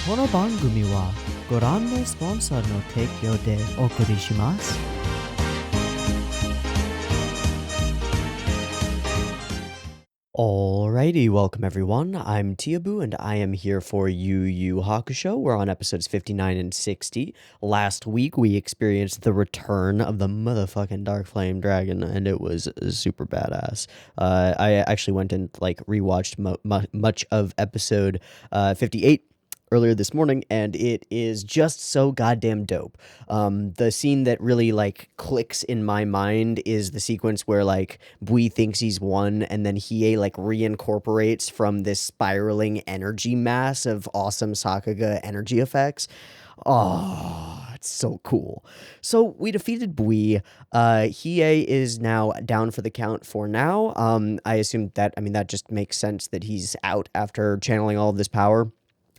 この番組はご覧のスポンサーの提供でお送りします。Alrighty, welcome everyone. I'm Teeaboo and I am here for Yu Hakusho. We're on episodes 59 and 60. Last week we experienced the return of the motherfucking Dark Flame Dragon and it was super badass. I actually went and rewatched much of episode 58 earlier this morning, and it is just so goddamn dope. The scene that really clicks in my mind is the sequence where Bui thinks he's won, and then Hiei reincorporates from this spiraling energy mass of awesome Sakuga energy effects. Oh, it's so cool. So we defeated Bui. Hiei is now down for the count for now. I assume that just makes sense that he's out after channeling all of this power.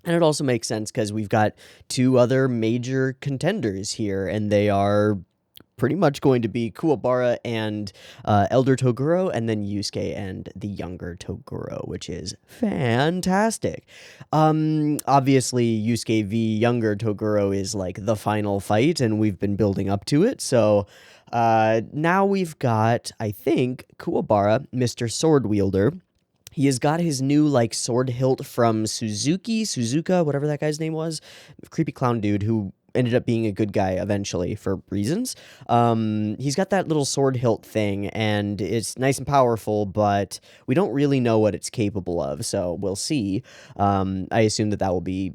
And it also makes sense because we've got two other major contenders here, and they are pretty much going to be Kuwabara and Elder Toguro, and then Yusuke and the younger Toguro, which is fantastic. Obviously, Yusuke v. younger Toguro is the final fight, and we've been building up to it, so now we've got, I think, Kuwabara, Mr. Sword Wielder. He has got his new, sword hilt from Suzuka, whatever that guy's name was. Creepy clown dude who ended up being a good guy eventually for reasons. He's got that little sword hilt thing, and it's nice and powerful, but we don't really know what it's capable of, so we'll see. I assume that will be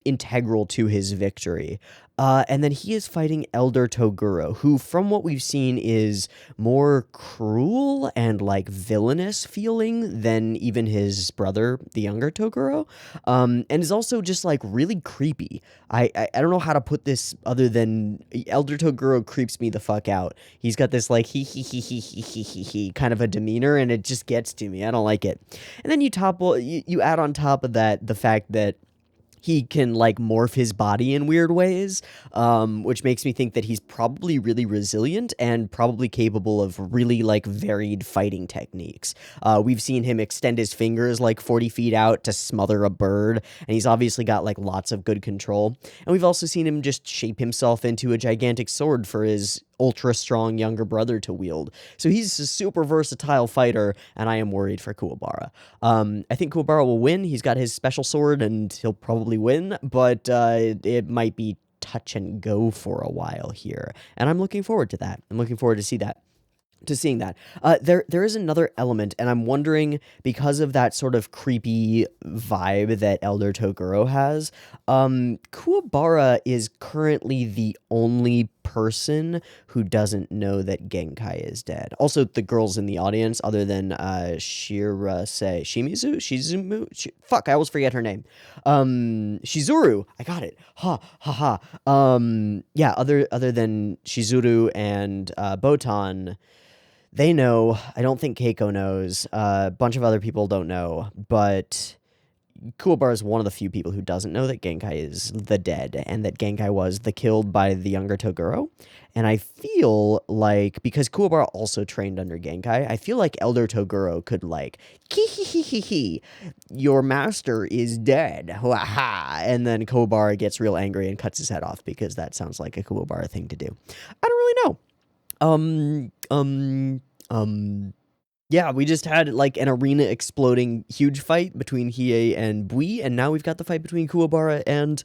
integral to his victory. And then he is fighting Elder Toguro, who, from what we've seen, is more cruel and villainous feeling than even his brother, the younger Toguro, and is also just really creepy. I don't know how to put this other than Elder Toguro creeps me the fuck out. He's got this he kind of a demeanor, and it just gets to me. I don't like it. And then you add on top of that the fact that he can morph his body in weird ways, which makes me think that he's probably really resilient and probably capable of really varied fighting techniques. We've seen him extend his fingers 40 feet out to smother a bird, and he's obviously got lots of good control. And we've also seen him just shape himself into a gigantic sword for his ultra strong younger brother to wield. So he's a super versatile fighter, and I am worried for Kuwabara. I think Kuwabara will win. He's got his special sword, and he'll probably win, but it might be touch and go for a while here, and I'm looking forward to that. I'm looking forward to seeing that. There is another element, and I'm wondering, because of that sort of creepy vibe that Elder Toguro has, Kuwabara is currently the only person who doesn't know that Genkai is dead. Also, the girls in the audience, other than fuck, I always forget her name. Shizuru, I got it. Ha ha ha. Yeah, other than Shizuru and Botan, they know. I don't think Keiko knows. A bunch of other people don't know, but Kuwabara is one of the few people who doesn't know that Genkai is the dead, and that Genkai was the killed by the younger Toguro. And I feel because Kuwabara also trained under Genkai, I feel like Elder Toguro could Kihihihihi, your master is dead. Ha! And then Kuwabara gets real angry and cuts his head off, because that sounds like a Kuwabara thing to do. I don't really know. Yeah, we just had an arena exploding huge fight between Hiei and Bui, and now we've got the fight between Kuwabara and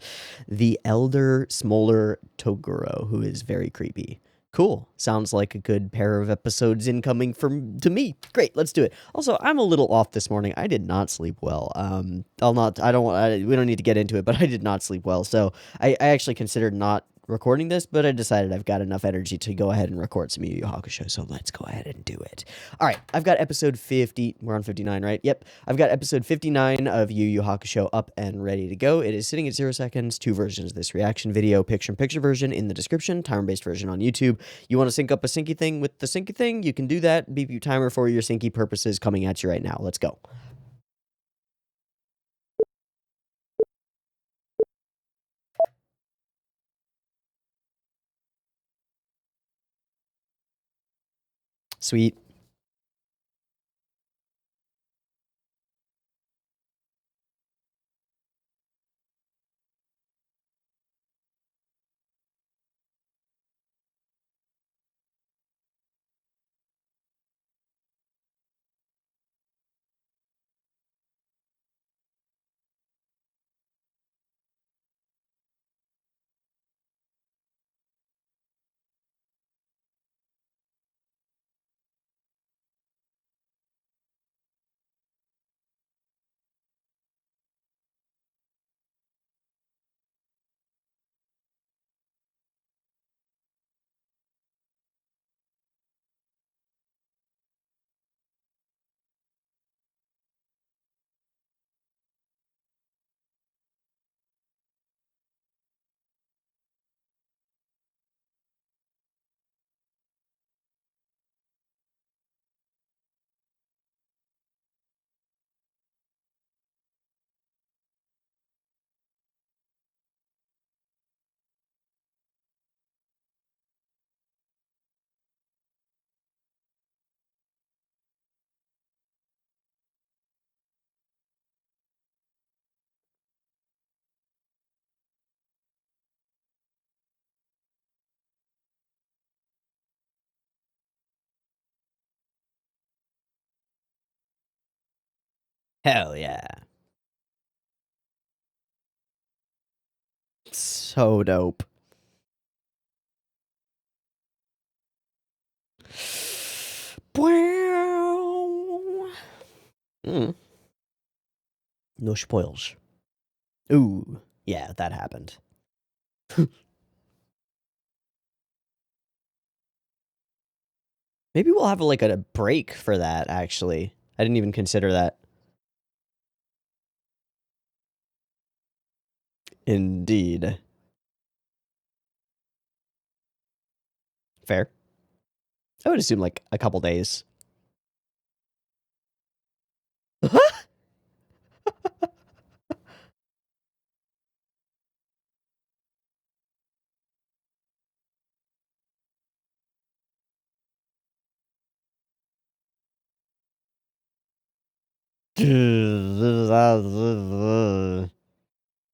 the elder, smaller Toguro, who is very creepy. Cool. Sounds like a good pair of episodes incoming to me. Great, let's do it. Also, I'm a little off this morning. I did not sleep well. We don't need to get into it, but I did not sleep well. So I actually considered not recording this, but I decided I've got enough energy to go ahead and record some Yu Hakusho, so let's go ahead and do it. All right, I've got episode 50. We're on 59, right? Yep. I've got episode 59 of Yu Hakusho up and ready to go. It is sitting at 0 seconds, 2 versions of this reaction video, picture-in-picture version in the description, timer-based version on YouTube. You want to sync up a syncy thing with the syncy thing? You can do that. Beep timer for your syncy purposes coming at you right now. Let's go. Sweet. Hell yeah. So dope. Mm. No spoils. Ooh, yeah, that happened. Maybe we'll have like a break for that, actually. I didn't even consider that. Indeed. Fair. I would assume like a couple days.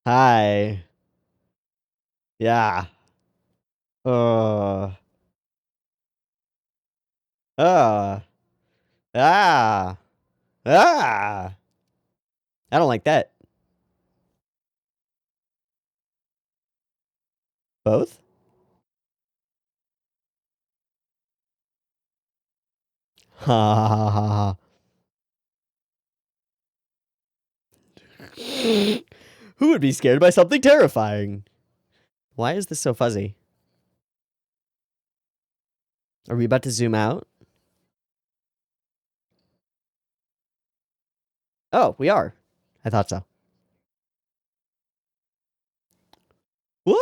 Hi. Yeah. Uh. Ah. Ah. Ah. I don't like that. Both? Ha ha ha ha. Who would be scared by something terrifying? Why is this so fuzzy? Are we about to zoom out? Oh, we are. I thought so. What?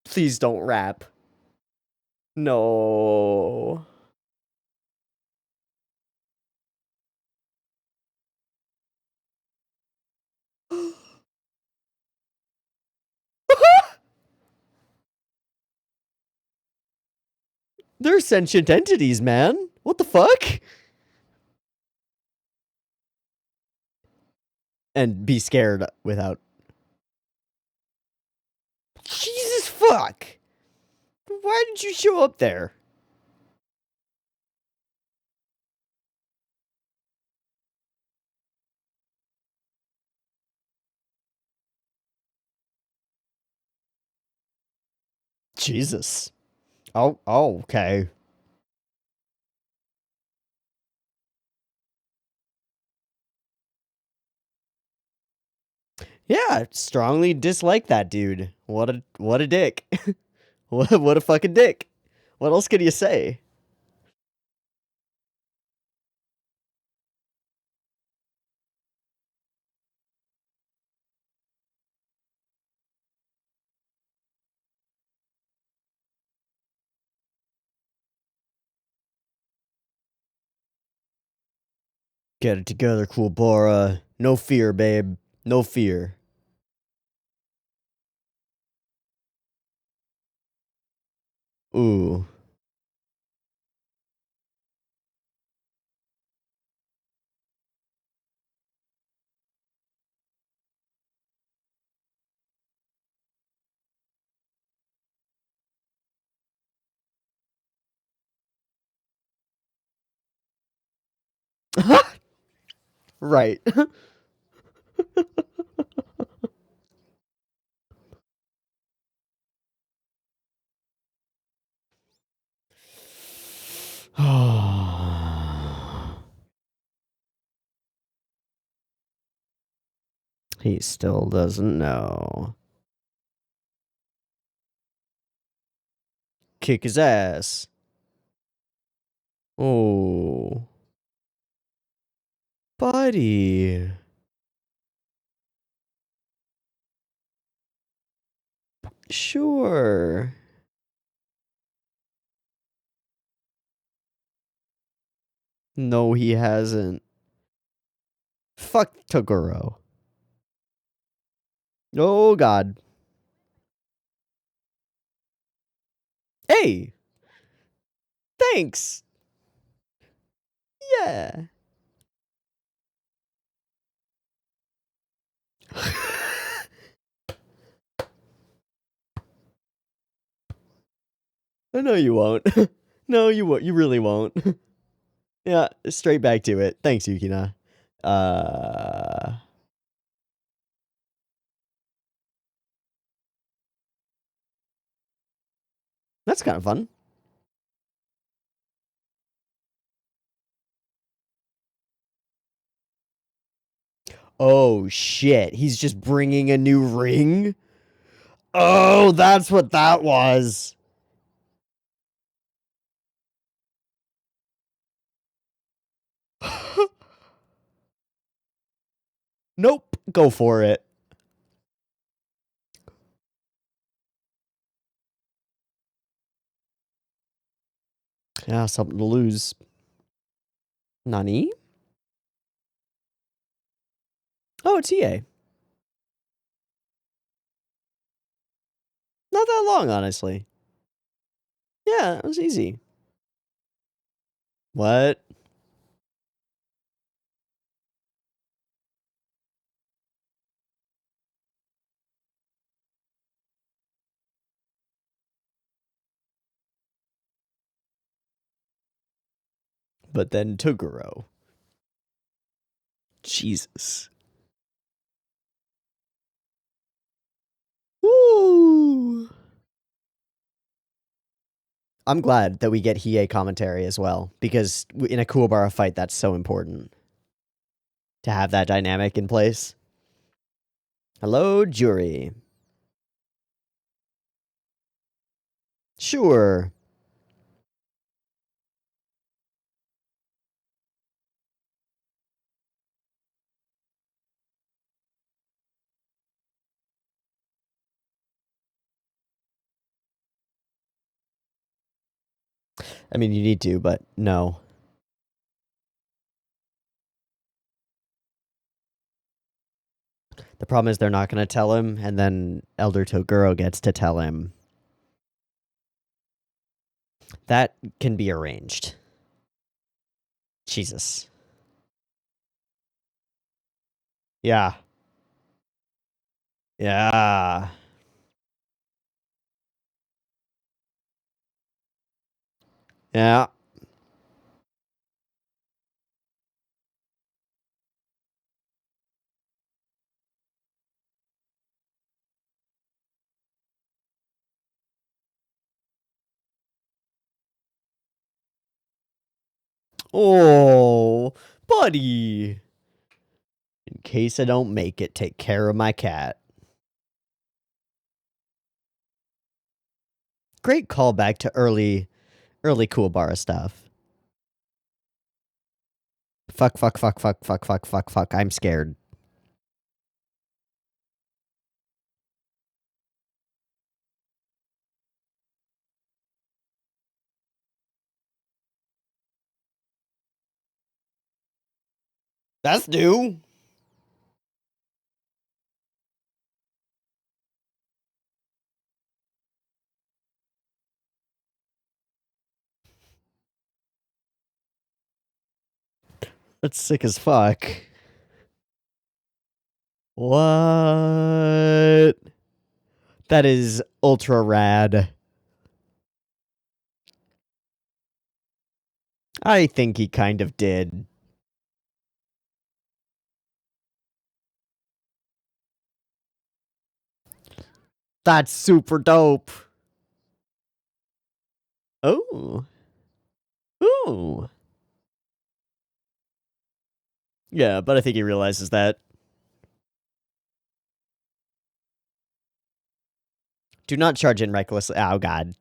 Please don't rap. No. They're sentient entities, man. What the fuck? And be scared without. Jesus fuck. Why did you show up there? Jesus. Oh, okay. Yeah, strongly dislike that dude. What a dick. What a fucking dick. What else could you say? Get it together, Kuwabara. No fear, babe. No fear. Ooh. Right. He still doesn't know. Kick his ass. Oh. Buddy. Sure. No, he hasn't. Fuck Toguro. Oh, God. Hey, thanks. Yeah. No, you won't. No, you won't. You really won't. Yeah, straight back to it. Thanks, Yukina. That's kind of fun. Oh, shit. He's just bringing a new ring? Oh, that's what that was. Nope. Go for it. Yeah, something to lose. Nani? Oh, it's EA. Not that long, honestly. Yeah, it was easy. What? But then Toguro. Jesus. Woo! I'm glad that we get Hiei commentary as well, because in a Kuwabara fight, that's so important to have that dynamic in place. Hello, jury. Sure. I mean, you need to, but no. The problem is they're not going to tell him, and then Elder Toguro gets to tell him. That can be arranged. Jesus. Yeah. Yeah. Yeah. Oh, buddy. In case I don't make it, take care of my cat. Great callback to early Kuwabara stuff. Fuck, fuck, fuck, fuck, fuck, fuck, fuck, fuck. I'm scared. That's new. That's sick as fuck. What? That is ultra rad. I think he kind of did. That's super dope. Oh. Ooh. Yeah, but I think he realizes that. Do not charge in recklessly. Oh, God.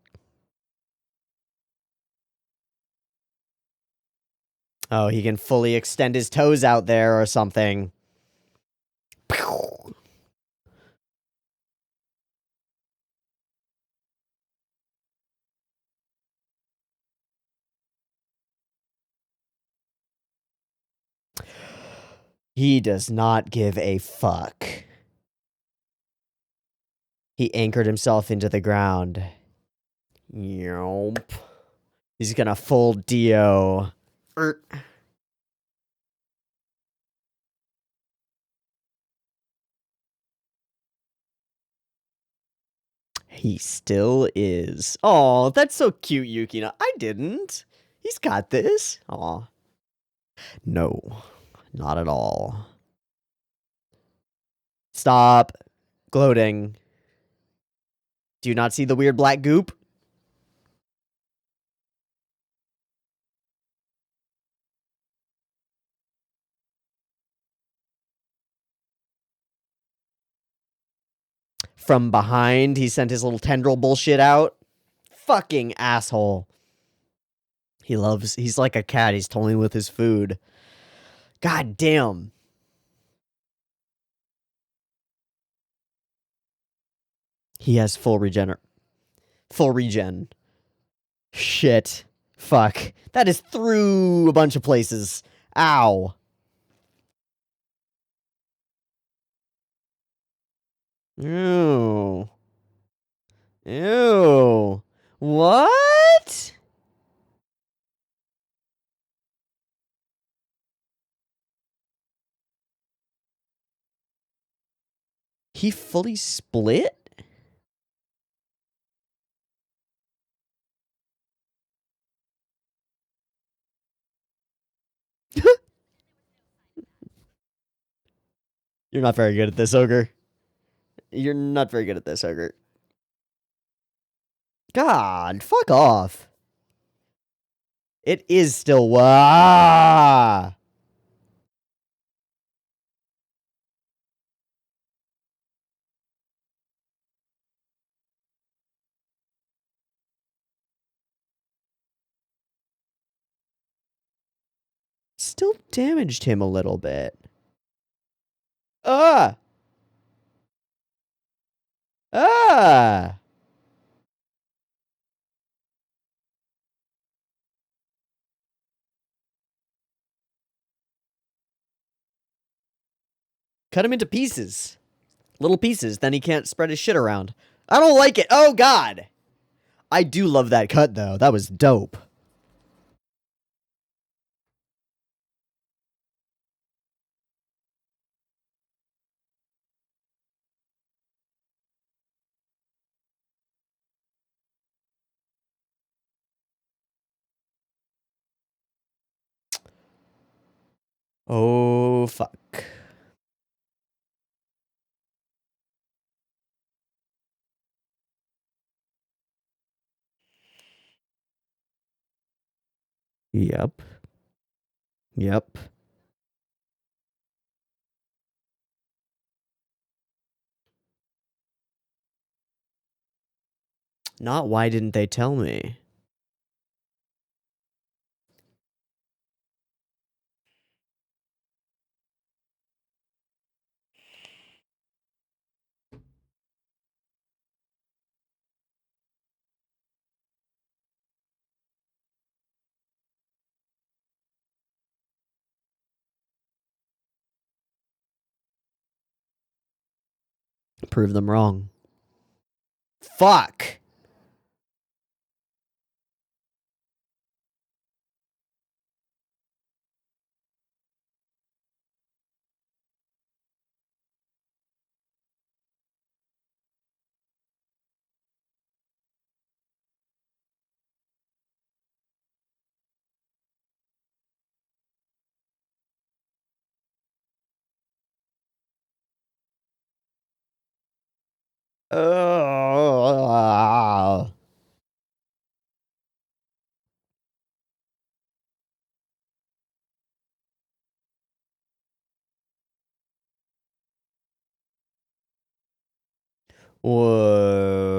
Oh, he can fully extend his toes out there or something. He does not give a fuck. He anchored himself into the ground. Yelp. He's gonna full Dio. He still is. Oh, that's so cute, Yukina. I didn't. He's got this. Aw. No, not at all. Stop gloating. Do you not see the weird black goop? From behind, he sent his little tendril bullshit out. Fucking asshole. He's like a cat. He's toying with his food. God damn. He has full regen. Shit. Fuck. That is through a bunch of places. Ow. Ew. Ew. What? He fully split? You're not very good at this, Ogre. You're not very good at this, Ogre. God, fuck off. It is still still damaged him a little bit. Ah! Ah! Cut him into pieces. Little pieces, then he can't spread his shit around. I don't like it. Oh, God. I do love that cut, though. That was dope. Oh, fuck. Yep. Yep. Not why didn't they tell me? Prove them wrong. Fuck! Oh. Whoa.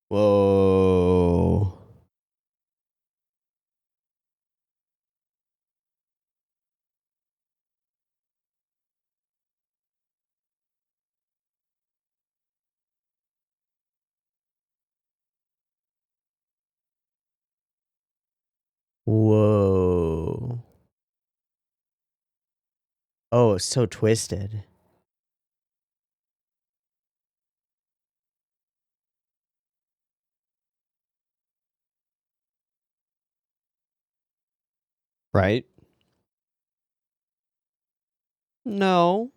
Whoa. Whoa. Oh, so twisted. Right? No.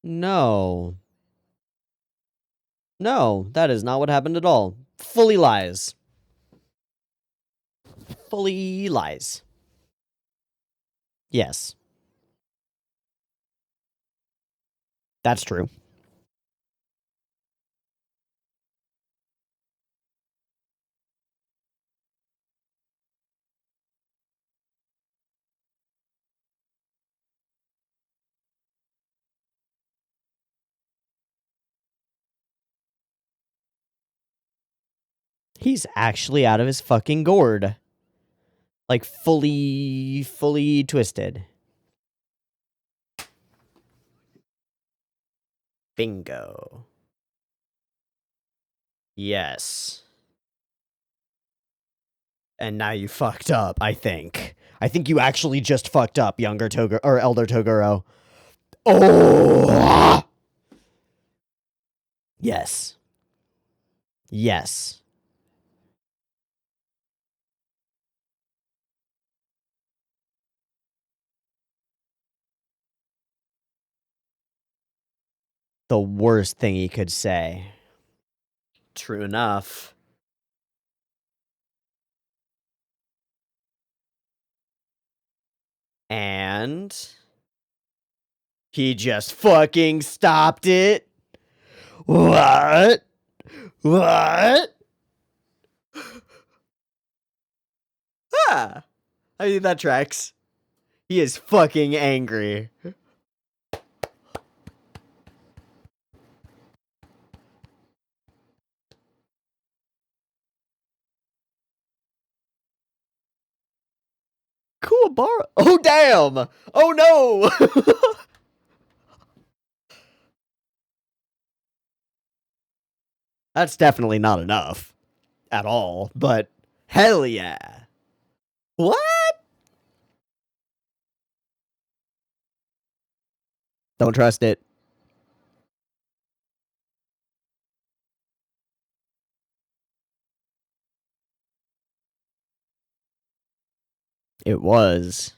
No. No, that is not what happened at all. Fully lies. Fully lies. Yes. That's true. He's actually out of his fucking gourd. Like, fully twisted. Bingo. Yes. And now you fucked up, I think. I think you actually just fucked up, younger Toguro, or elder Toguro. Oh! Yes. Yes. The worst thing he could say. True enough. And he just fucking stopped it. What? What? Ah, I think that tracks. He is fucking angry. Kuwabara. Oh, damn. Oh, no. That's definitely not enough at all, but hell yeah. What? Don't trust it. It was.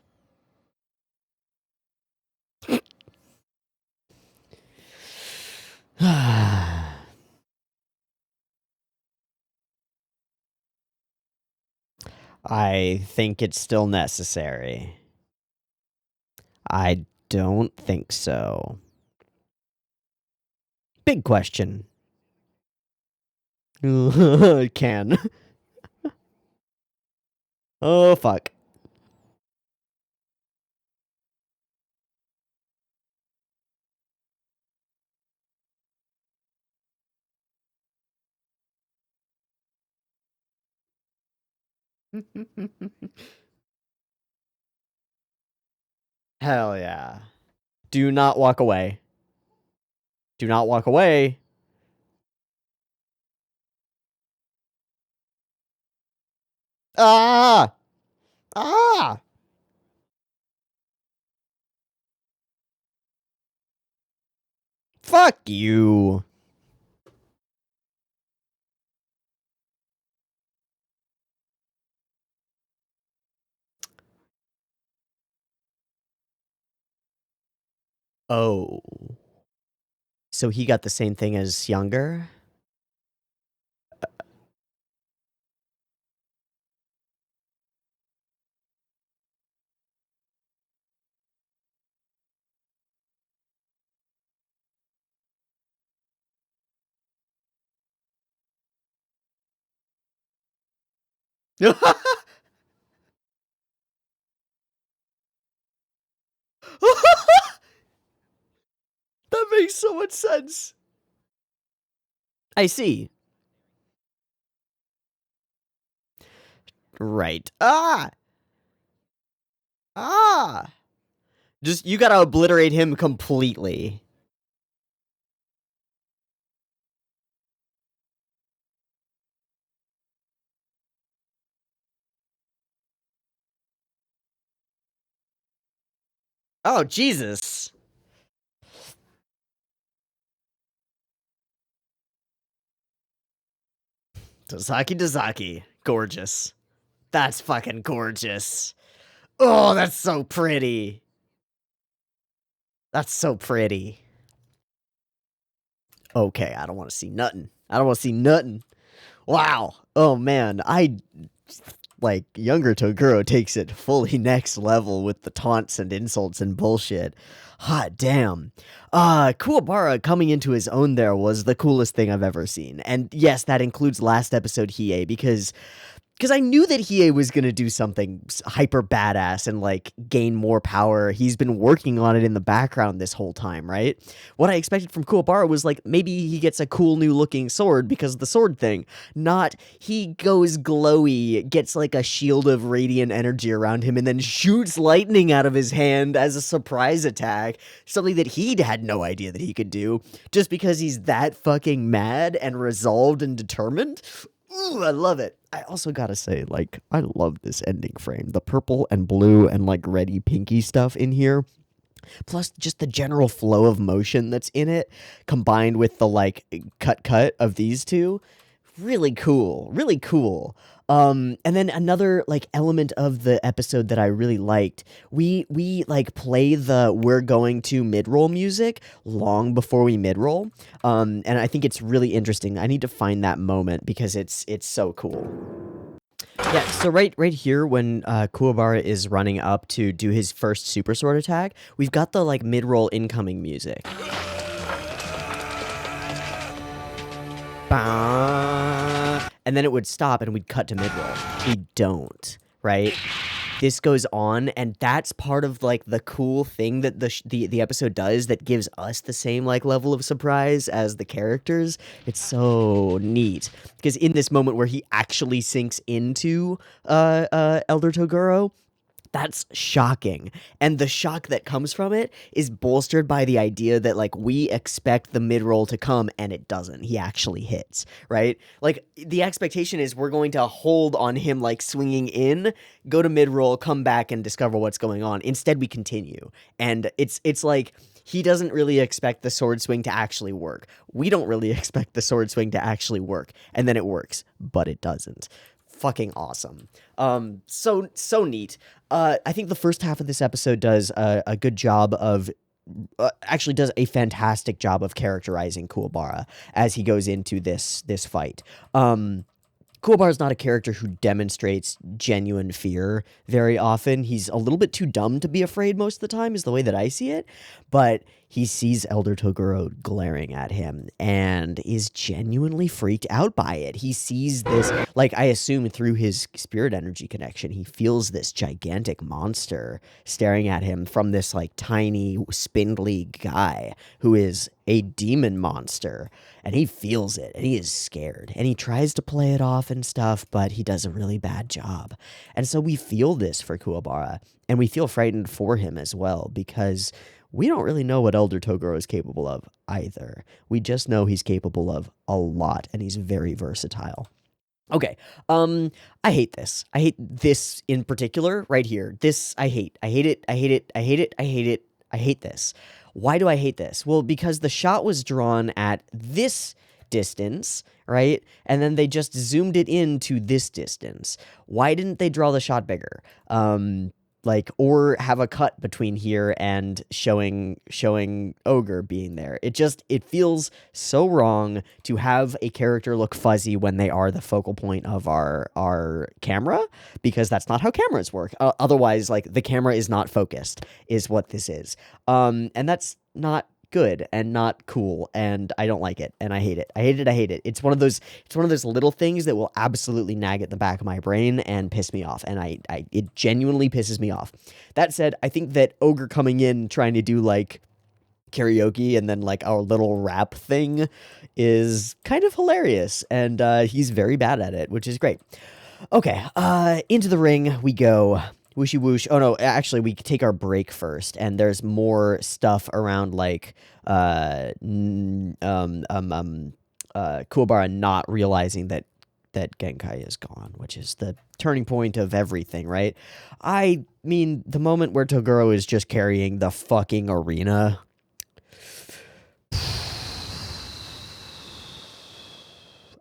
I think it's still necessary. I don't think so. Big question. Can. Oh, fuck. Hell yeah. Do not walk away. Do not walk away. Ah! Ah! Fuck you. Oh. So he got the same thing as younger? That makes so much sense. I see. Right. Ah! Ah! Just, you gotta obliterate him completely. Oh, Jesus. Dazaki. Gorgeous. That's fucking gorgeous. Oh, that's so pretty. That's so pretty. Okay, I don't want to see nothing. I don't want to see nothing. Wow. Oh man, like younger Toguro takes it fully next level with the taunts and insults and bullshit. Hot damn. Kuwabara coming into his own there was the coolest thing I've ever seen. And yes, that includes last episode Hiei because I knew that Hiei was going to do something hyper badass and like gain more power. He's been working on it in the background this whole time, right? What I expected from Kuwabara was like maybe he gets a cool new looking sword because of the sword thing. Not he goes glowy, gets like a shield of radiant energy around him and then shoots lightning out of his hand as a surprise attack. Something that he had no idea that he could do just because he's that fucking mad and resolved and determined. Ooh, I love it. I also gotta say, like, I love this ending frame. The purple and blue and, like, reddy pinky stuff in here. Plus, just the general flow of motion that's in it, combined with the, like, cut of these two. Really cool. Really cool. And then another like element of the episode that I really liked, we like play the "we're going to mid-roll" music long before we mid-roll. And I think it's really interesting. I need to find that moment because it's so cool. Yeah, so right here when Kuwabara is running up to do his first super sword attack, we've got the like mid-roll incoming music. And then it would stop and we'd cut to mid-roll. We don't, right? This goes on, and that's part of like the cool thing that the episode does that gives us the same like level of surprise as the characters. It's so neat because in this moment where he actually sinks into Elder Toguro, that's shocking. And the shock that comes from it is bolstered by the idea that, like, we expect the mid-roll to come, and it doesn't. He actually hits, right? Like, the expectation is we're going to hold on him, like, swinging in, go to mid-roll, come back, and discover what's going on. Instead, we continue. And it's like he doesn't really expect the sword swing to actually work. We don't really expect the sword swing to actually work. And then it works, but it doesn't. Fucking awesome. So neat. I think the first half of this episode does a good job of actually does a fantastic job of characterizing Kuwabara as he goes into this fight. Kuwabara is not a character who demonstrates genuine fear very often. He's a little bit too dumb to be afraid most of the time, is the way that I see it. But he sees Elder Toguro glaring at him and is genuinely freaked out by it. He sees this, like, I assume through his spirit energy connection, he feels this gigantic monster staring at him from this, like, tiny, spindly guy who is a demon monster. And he feels it, and he is scared. And he tries to play it off and stuff, but he does a really bad job. And so we feel this for Kuwabara, and we feel frightened for him as well, because we don't really know what Elder Toguro is capable of either. We just know he's capable of a lot, and he's very versatile. Okay, I hate this. I hate this in particular right here. This, I hate. I hate it, I hate it, I hate it, I hate it, I hate this. Why do I hate this? Well, because the shot was drawn at this distance, right? And then they just zoomed it into this distance. Why didn't they draw the shot bigger? Or have a cut between here and showing Ogre being there. It feels so wrong to have a character look fuzzy when they are the focal point of our camera, because that's not how cameras work. Otherwise, like, the camera is not focused, is what this is. And that's not good and not cool, and I don't like it, and I hate it. I hate it. I hate it. It's one of those little things that will absolutely nag at the back of my brain and piss me off, and it genuinely pisses me off. That said, I think that Ogre coming in trying to do like karaoke and then like our little rap thing is kind of hilarious, and he's very bad at it, which is great. Okay, into the ring we go. Whooshy whoosh. Oh no, actually we take our break first, and there's more stuff around like Kuwabara not realizing that Genkai is gone, which is the turning point of everything, right? I mean, the moment where Toguro is just carrying the fucking arena.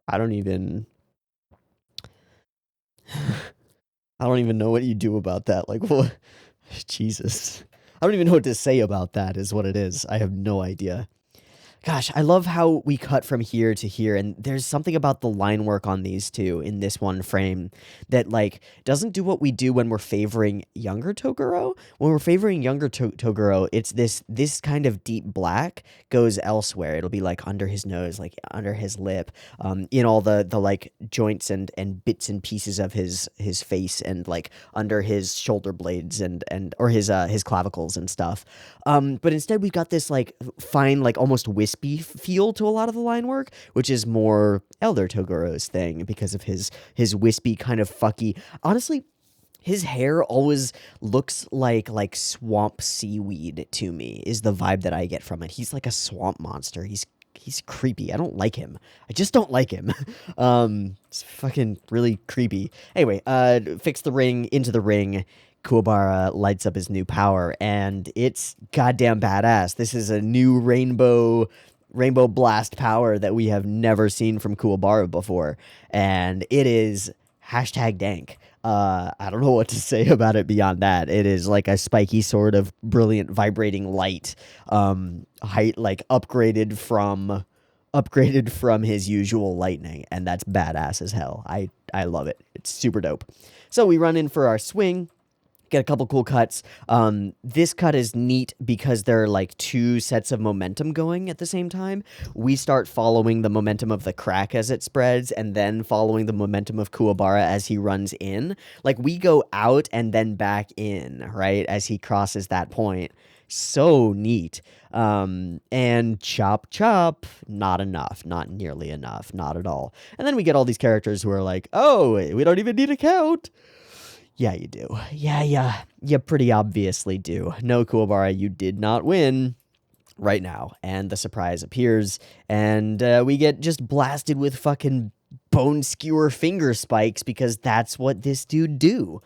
I don't even know what you do about that. Like, what? Jesus. I don't even know what to say about that, is what it is. I have no idea. Gosh, I love how we cut from here to here, and there's something about the line work on these two in this one frame that like doesn't do what we do when we're favoring younger Toguro. When we're favoring younger Toguro, it's this kind of deep black goes elsewhere. It'll be like under his nose, like under his lip, in all the like joints and bits and pieces of his face, and like under his shoulder blades and or his clavicles and stuff. But instead we've got this like fine, like almost wispy feel to a lot of the line work, which is more Elder Togoro's thing because of his wispy kind of fucky. Honestly, his hair always looks like swamp seaweed to me, is the vibe that I get from it. He's like a swamp monster. He's creepy. I don't like him. I just don't like him. It's fucking really creepy. Anyway, fix the ring, into the ring. Kuwabara lights up his new power, and it's goddamn badass. This is a new rainbow blast power that we have never seen from Kuwabara before, and it is hashtag dank. I don't know what to say about it beyond that. It is like a spiky sort of brilliant vibrating light, height like upgraded from his usual lightning, and that's badass as hell. I love it. It's super dope. So we run in for our swing. Get a couple cool cuts. This cut is neat because there are like two sets of momentum going at the same time. We start following the momentum of the crack as it spreads, and then following the momentum of Kuwabara as he runs in. Like we go out and then back in, right, as he crosses that point. So neat. And chop chop, not enough, not nearly enough, not at all. And then we get all these characters who are like, oh, we don't even need a count. Yeah, you do. Yeah, you pretty obviously do. No, Kuwabara, you did not win right now. And the surprise appears, and we get just blasted with fucking bone skewer finger spikes because that's what this dude do.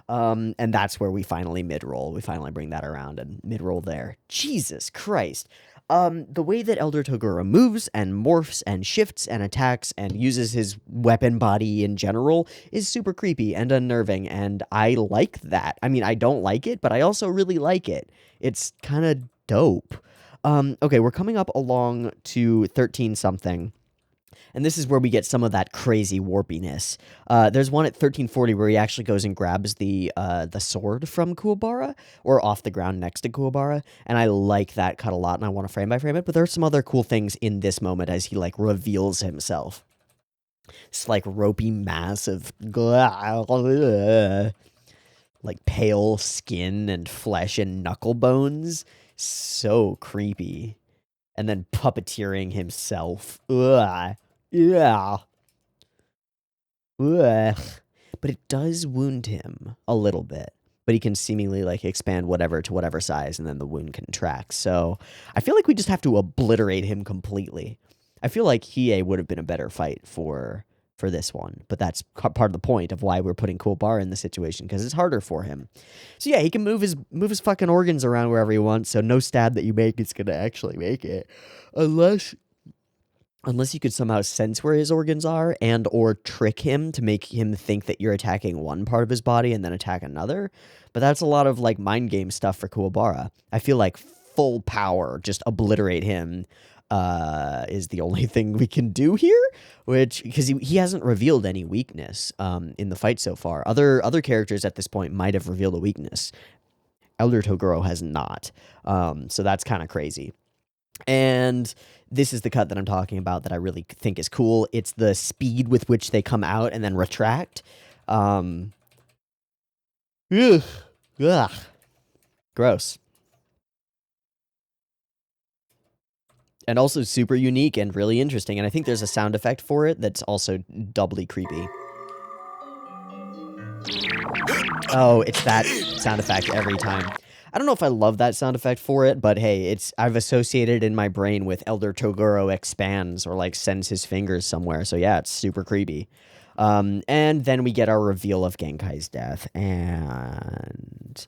And that's where we finally mid-roll. We finally bring that around and mid-roll there. Jesus Christ. The way that Elder Toguro moves and morphs and shifts and attacks and uses his weapon body in general is super creepy and unnerving, and I like that. I mean, I don't like it, but I also really like it. It's kind of dope. Okay, we're coming up along to 13 something. And this is where we get some of that crazy warpiness. There's one at 1340 where he actually goes and grabs the sword from Kuwabara, or off the ground next to Kuwabara, and I like that cut a lot, and I want to frame by frame it, but there are some other cool things in this moment as he, like, reveals himself. It's like ropey mass of like pale skin and flesh and knuckle bones. So creepy. And then puppeteering himself. Ugh. Yeah. Ugh. But it does wound him a little bit. But he can seemingly like expand whatever to whatever size, and then the wound contracts. So I feel like we just have to obliterate him completely. I feel like Hiei would have been a better fight for this one, but that's part of the point of why we're putting Kuwabara in the situation, because it's harder for him. So yeah, he can move his fucking organs around wherever he wants. So no stab that you make is gonna actually make it, unless you could somehow sense where his organs are and or trick him to make him think that you're attacking one part of his body and then attack another. But that's a lot of like mind game stuff for Kuwabara. I feel like full power, just obliterate him, is the only thing we can do here, which because he hasn't revealed any weakness in the fight so far. Other characters at this point might have revealed a weakness. Elder Toguro has not, so that's kind of crazy. And this is the cut that I'm talking about that I really think is cool. It's the speed with which they come out and then retract. Ugh. Ugh. Gross. And also super unique and really interesting. And I think there's a sound effect for it that's also doubly creepy. Oh, it's that sound effect every time. I don't know if I love that sound effect for it, but hey, I've associated it in my brain with Elder Toguro expands or like sends his fingers somewhere. So yeah, it's super creepy. And then we get our reveal of Genkai's death, and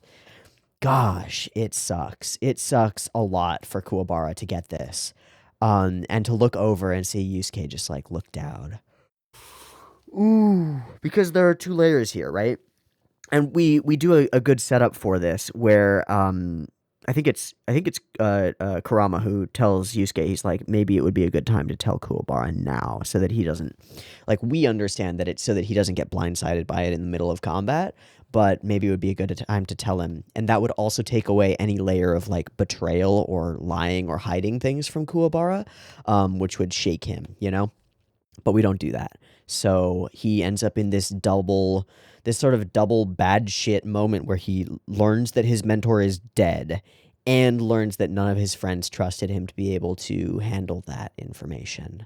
gosh, it sucks. It sucks a lot for Kuwabara to get this. And to look over and see Yusuke just like look down. Ooh, because there are two layers here, right? And we do a good setup for this where I I think it's Kurama who tells Yusuke, he's like, maybe it would be a good time to tell Kuwabara now so that he doesn't, like, we understand that it's so that he doesn't get blindsided by it in the middle of combat, but maybe it would be a good time to tell him. And that would also take away any layer of like betrayal or lying or hiding things from Kuwabara, which would shake him, you know? But we don't do that. So he ends up in this sort of double bad shit moment where he learns that his mentor is dead and learns that none of his friends trusted him to be able to handle that information.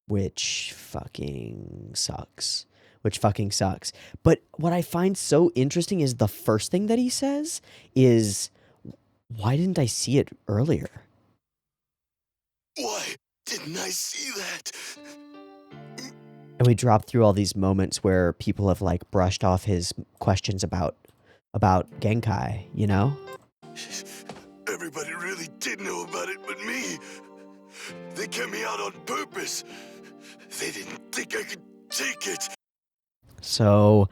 Which fucking sucks. Which fucking sucks. But what I find so interesting is the first thing that he says is, why didn't I see it earlier? Why didn't I see that? And we drop through all these moments where people have like brushed off his questions about Genkai, you know? Everybody really did know about it but me. They kept me out on purpose. They didn't think I could take it. So,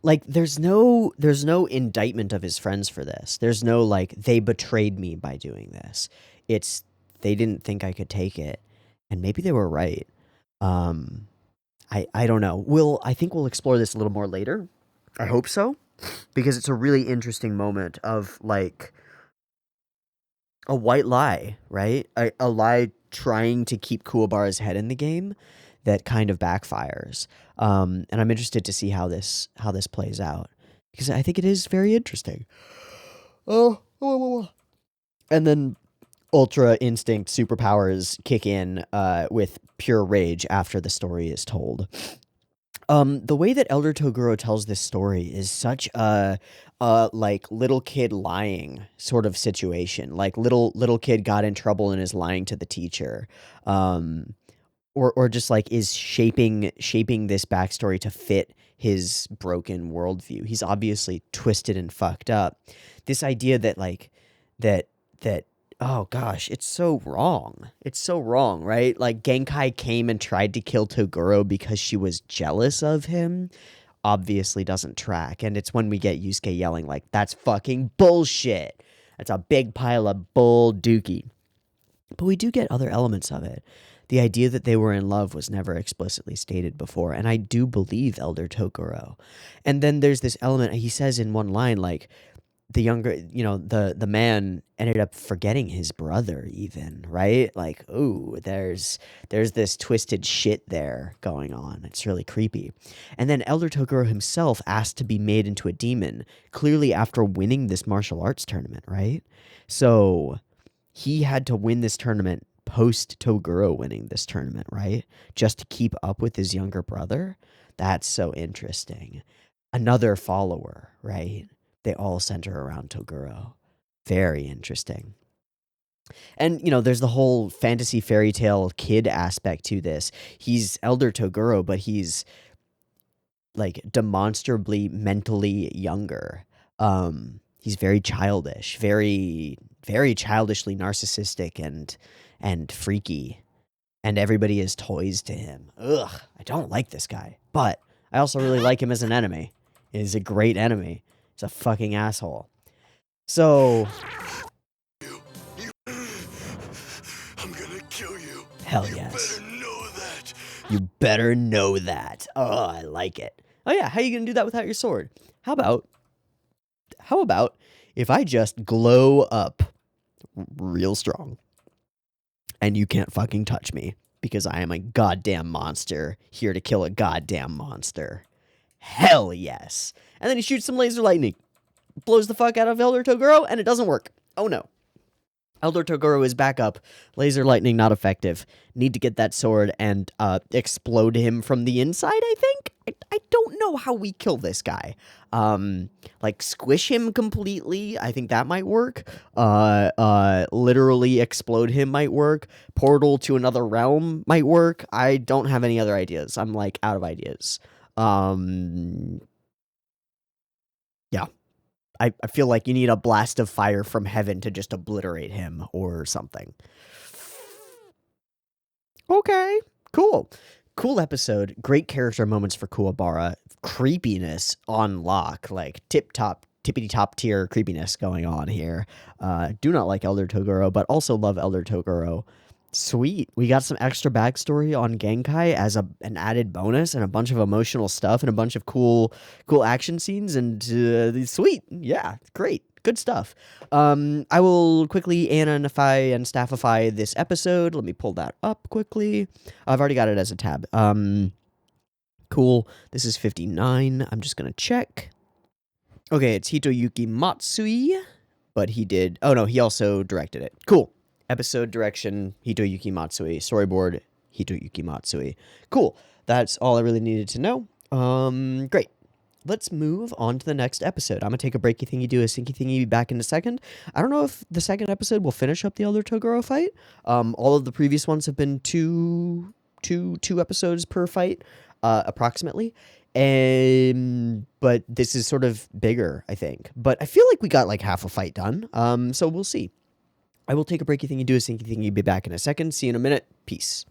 like, there's no indictment of his friends for this. There's no, like, they betrayed me by doing this. It's, they didn't think I could take it. And maybe they were right. I don't know. I think we'll explore this a little more later. I hope so. Because it's a really interesting moment of, like, a white lie, right? A lie trying to keep Kuwabara's head in the game that kind of backfires. And I'm interested to see how this plays out, because I think it is very interesting. And then Ultra Instinct superpowers kick in with pure rage after the story is told. The way that Elder Toguro tells this story is such a like little kid lying sort of situation. Like little kid got in trouble and is lying to the teacher. Or just like is shaping this backstory to fit his broken worldview. He's obviously twisted and fucked up. This idea that like that oh gosh, it's so wrong. It's so wrong, right? Like Genkai came and tried to kill Toguro because she was jealous of him. Obviously doesn't track. And it's when we get Yusuke yelling like, that's fucking bullshit. That's a big pile of bull dookie. But we do get other elements of it. The idea that they were in love was never explicitly stated before, and I do believe Elder Toguro. And then there's this element, he says in one line, like, the younger, you know, the man ended up forgetting his brother even, right? Like, ooh, there's this twisted shit there going on. It's really creepy. And then Elder Toguro himself asked to be made into a demon, clearly after winning this martial arts tournament, right? So he had to win this tournament post Toguro winning this tournament, right? Just to keep up with his younger brother. That's so interesting. Another follower, right? They all center around Toguro. Very interesting. And, you know, there's the whole fantasy fairy tale kid aspect to this. He's Elder Toguro, but he's like demonstrably mentally younger. He's very childish, very, very childishly narcissistic and freaky. And everybody is toys to him. Ugh, I don't like this guy. But I also really like him as an enemy. He's a great enemy. He's a fucking asshole. So, I'm gonna kill you. Hell yes. You better know that. You better know that. Oh, I like it. Oh yeah, how are you gonna do that without your sword? How about if I just glow up real strong and you can't fucking touch me because I am a goddamn monster here to kill a goddamn monster. Hell yes. And then he shoots some laser lightning, blows the fuck out of Elder Toguro, and it doesn't work. Oh no. Elder Toguro is back up. Laser lightning not effective. Need to get that sword and explode him from the inside, I think? I don't know how we kill this guy. Like squish him completely. I think that might work. Literally explode him might work. Portal to another realm might work. I don't have any other ideas. I'm like out of ideas. Yeah. I feel like you need a blast of fire from heaven to just obliterate him or something. Okay, cool. Cool episode. Great character moments for Kuwabara. Creepiness on lock. Like tip-top tippity top tier creepiness going on here. Do not like Elder Toguro, but also love Elder Toguro. Sweet. We got some extra backstory on Genkai as an added bonus, and a bunch of emotional stuff, and a bunch of cool action scenes, and sweet. Yeah, great. Good stuff. I will quickly anonify and staffify this episode. Let me pull that up quickly. I've already got it as a tab. Cool. This is 59. I'm just gonna check. Okay, it's Hitoyuki Matsui, but he did. Oh no, he also directed it. Cool. Episode direction, Hitoyuki Matsui. Storyboard, Hitoyuki Matsui. Cool. That's all I really needed to know. Great. Let's move on to the next episode. I'm gonna take a breaky thingy, do a sinky thingy, be back in a second. I don't know if the second episode will finish up the Elder Toguro fight. All of the previous ones have been two episodes per fight, approximately. But this is sort of bigger, I think. But I feel like we got like half a fight done. So we'll see. I will take a breaky thingy, do a sinky thingy, be back in a second. See you in a minute. Peace.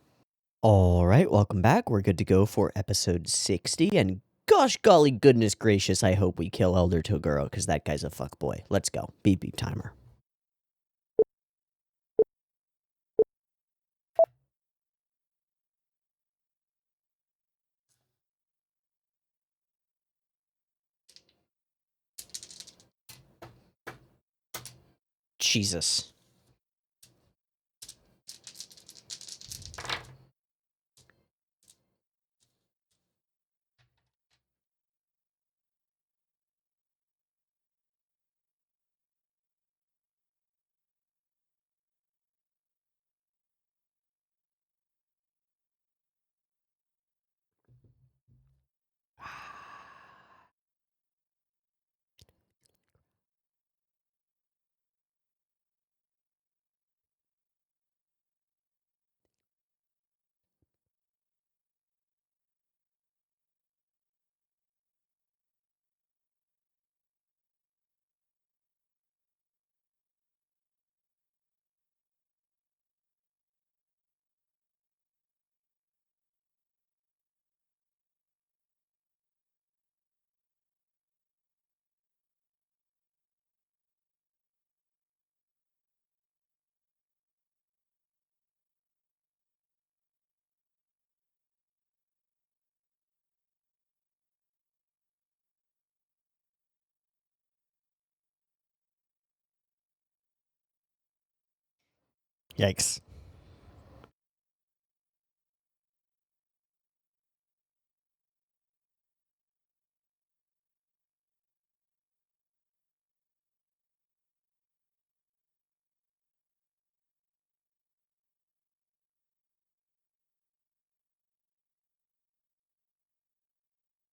All right, welcome back. We're good to go for episode 60, and gosh golly goodness gracious, I hope we kill Elder Toguro, because that guy's a fuckboy. Let's go. Beep beep timer. Jesus. Yikes.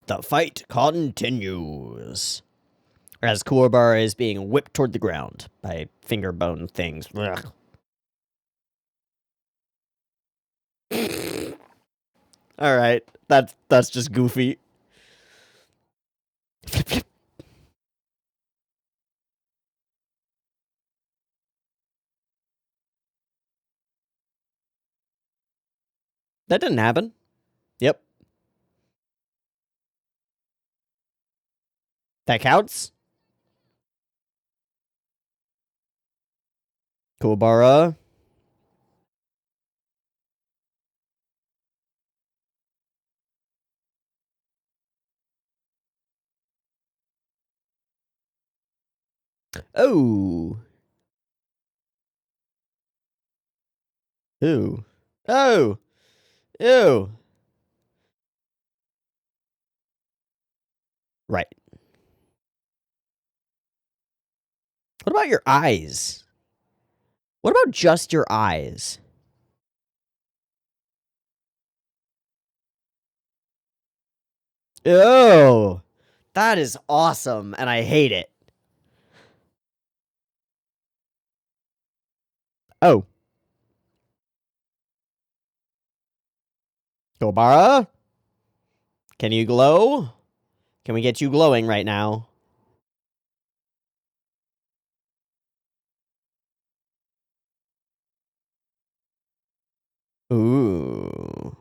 The fight continues as Kuwabara is being whipped toward the ground by finger bone things. Ugh. All right, that's just goofy. That didn't happen. Yep. That counts. Kuwabara. Oh. Ooh. Oh. Ew. Right. What about your eyes? What about just your eyes? Ew. That is awesome, and I hate it. Oh. Kuwabara? Can you glow? Can we get you glowing right now? Ooh.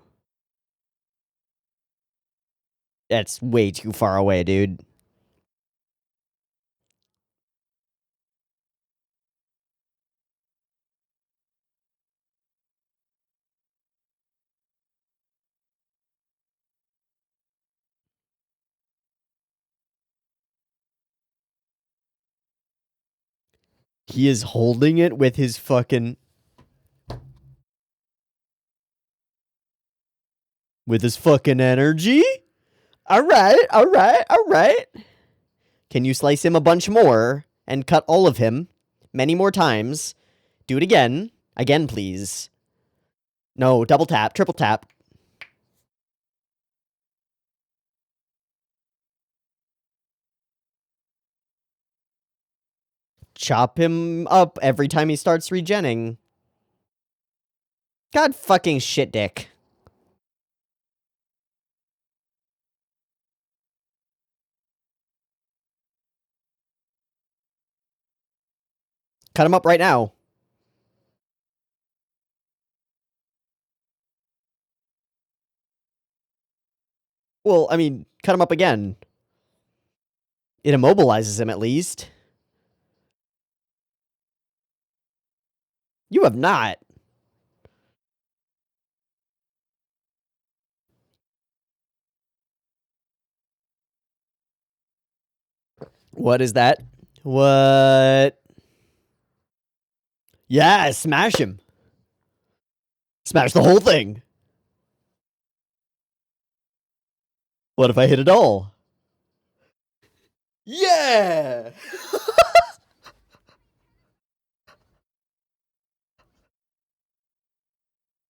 That's way too far away, dude. He is holding it with his fucking... with his fucking energy? Alright, alright, alright. Can you slice him a bunch more and cut all of him many more times? Do it again. Again, please. No, double tap, triple tap. Chop him up every time he starts regenning. God fucking shit dick. Cut him up right now. Well, I mean, cut him up again. It immobilizes him at least. You have not. What is that? What? Yeah, smash him. Smash the whole thing. What if I hit it all? Yeah!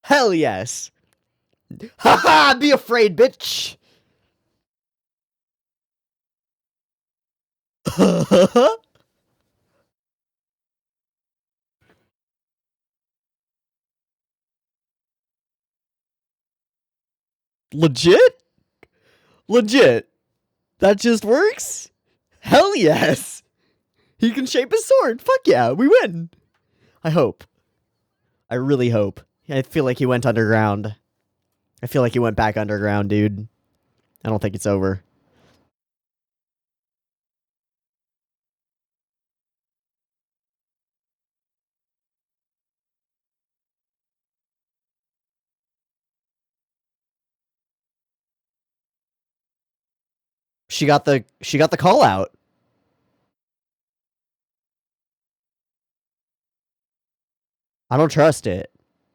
Hell yes. Haha, be afraid, bitch. Legit? Legit. That just works? Hell yes. He can shape his sword. Fuck yeah, we win. I hope. I really hope. I feel like he went underground. I feel like he went back underground, dude. I don't think it's over. She got the call out. I don't trust it.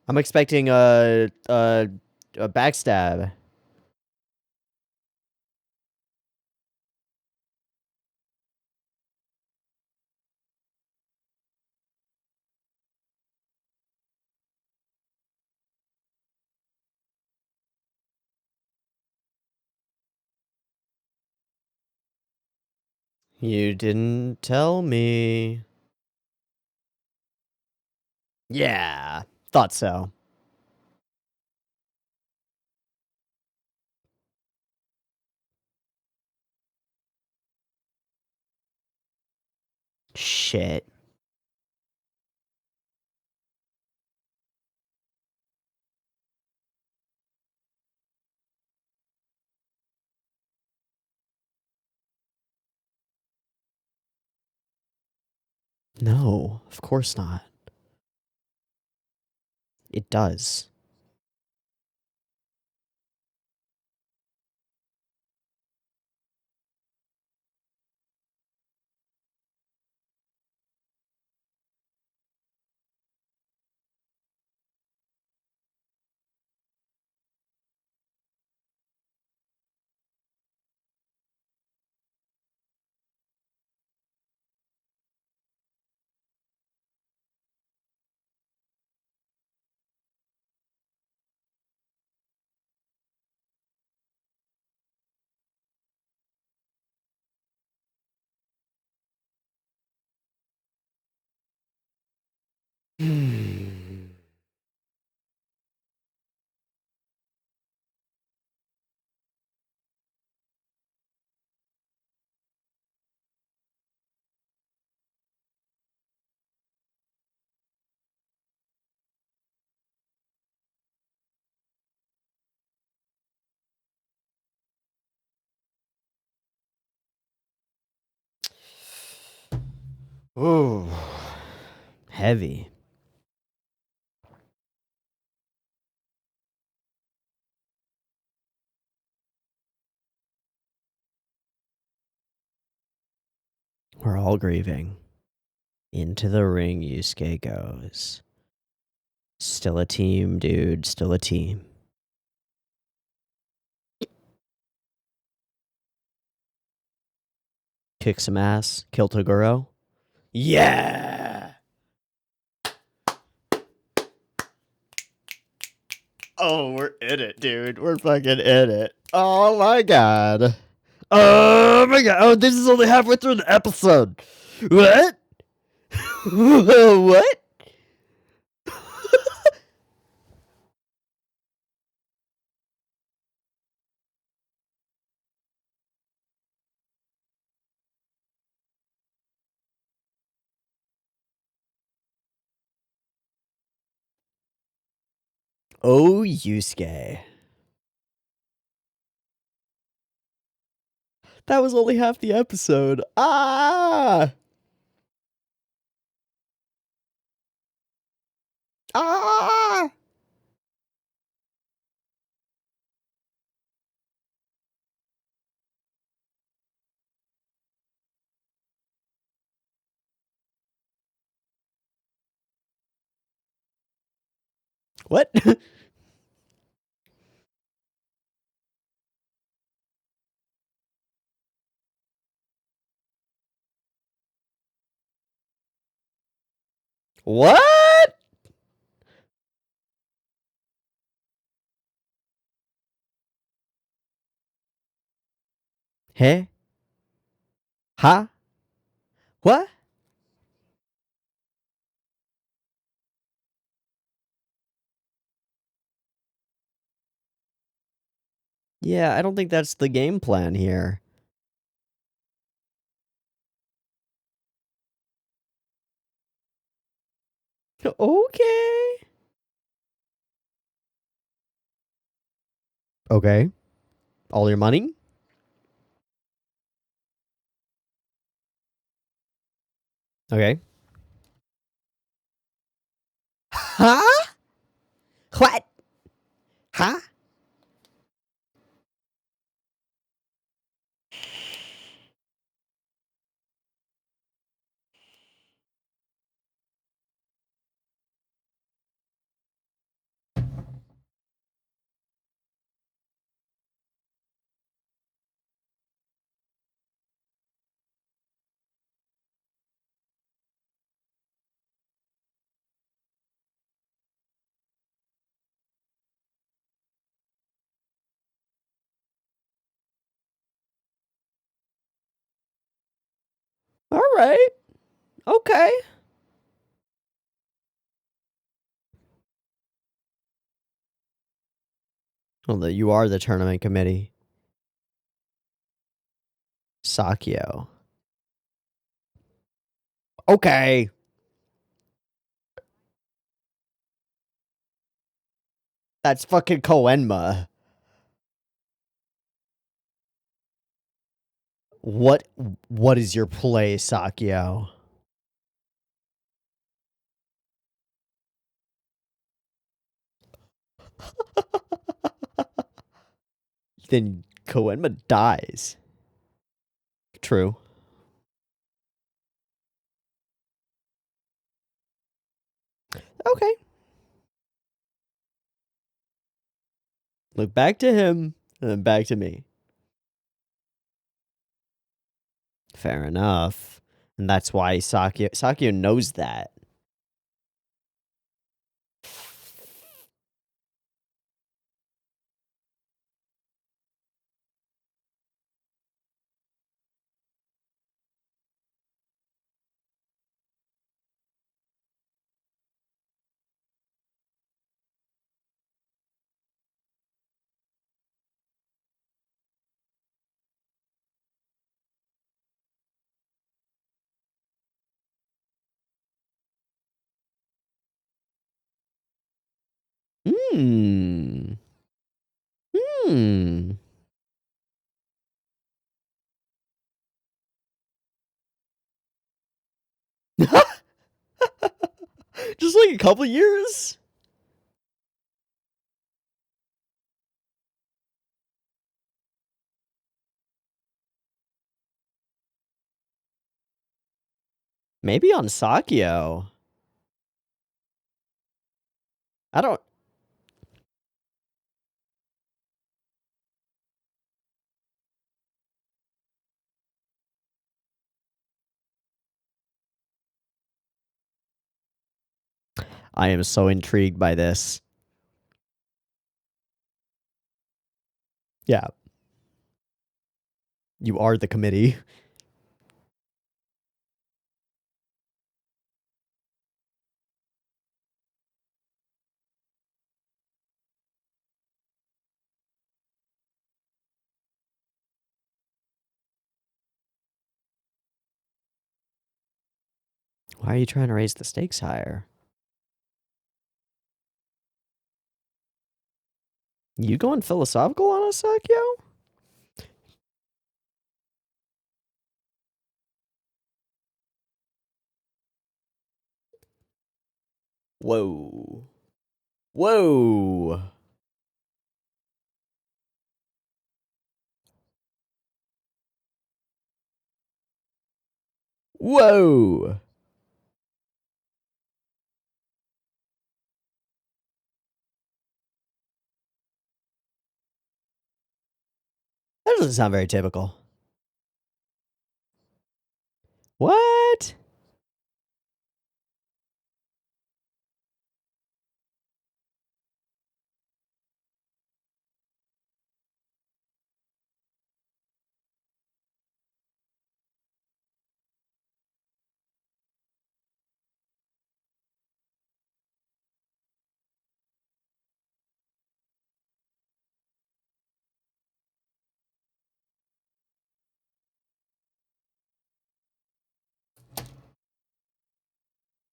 I'm expecting a backstab. You didn't tell me. Yeah, thought so. Shit. No, of course not. It does. Ooh. Heavy. We're all grieving. Into the ring, Yusuke goes. Still a team, dude. Still a team. Kick some ass. Kill Toguro. Yeah! Oh, we're in it, dude. We're fucking in it. Oh my god. Oh my god. Oh, this is only halfway through the episode. What? What? Oh, Yusuke. That was only half the episode. Ah! Ah! What? What? Hey? Huh? What? Yeah, I don't think that's the game plan here. Okay. Okay. All your money? Okay. Huh? What? Huh? All right. Okay. Well, you are the tournament committee. Sakyo. Okay. That's fucking Koenma. What is your play, Sakyo? Then Koenma dies. True. Okay. Look back to him and then back to me. Fair enough. And that's why Sakyo knows that. Hmm. Hmm. Just like a couple years? Maybe on Sakyo. I don't... I am so intrigued by this. Yeah. You are the committee. Why are you trying to raise the stakes higher? You going philosophical on us, Sakyo? Whoa. Whoa. Whoa. That doesn't sound very typical. What?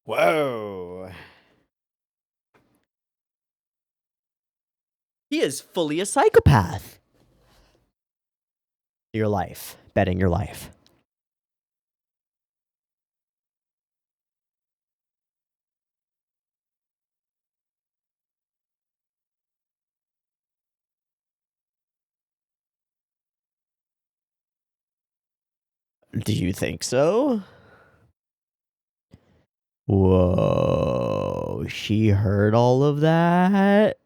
Whoa. He is fully a psychopath. Your life. Betting your life. Do you think so? Whoa. She heard all of that?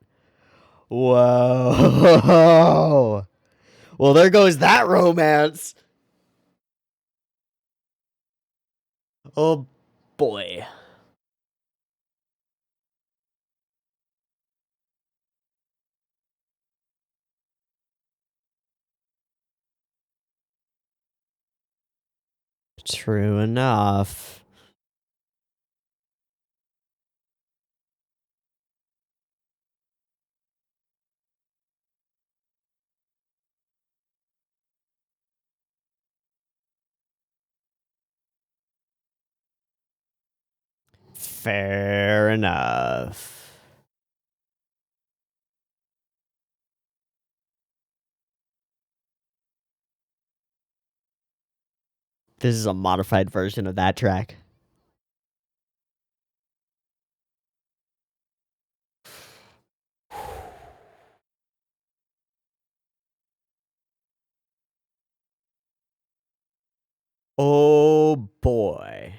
Whoa. Well, there goes that romance. Oh, boy. True enough. Fair enough. This is a modified version of that track. Oh, boy.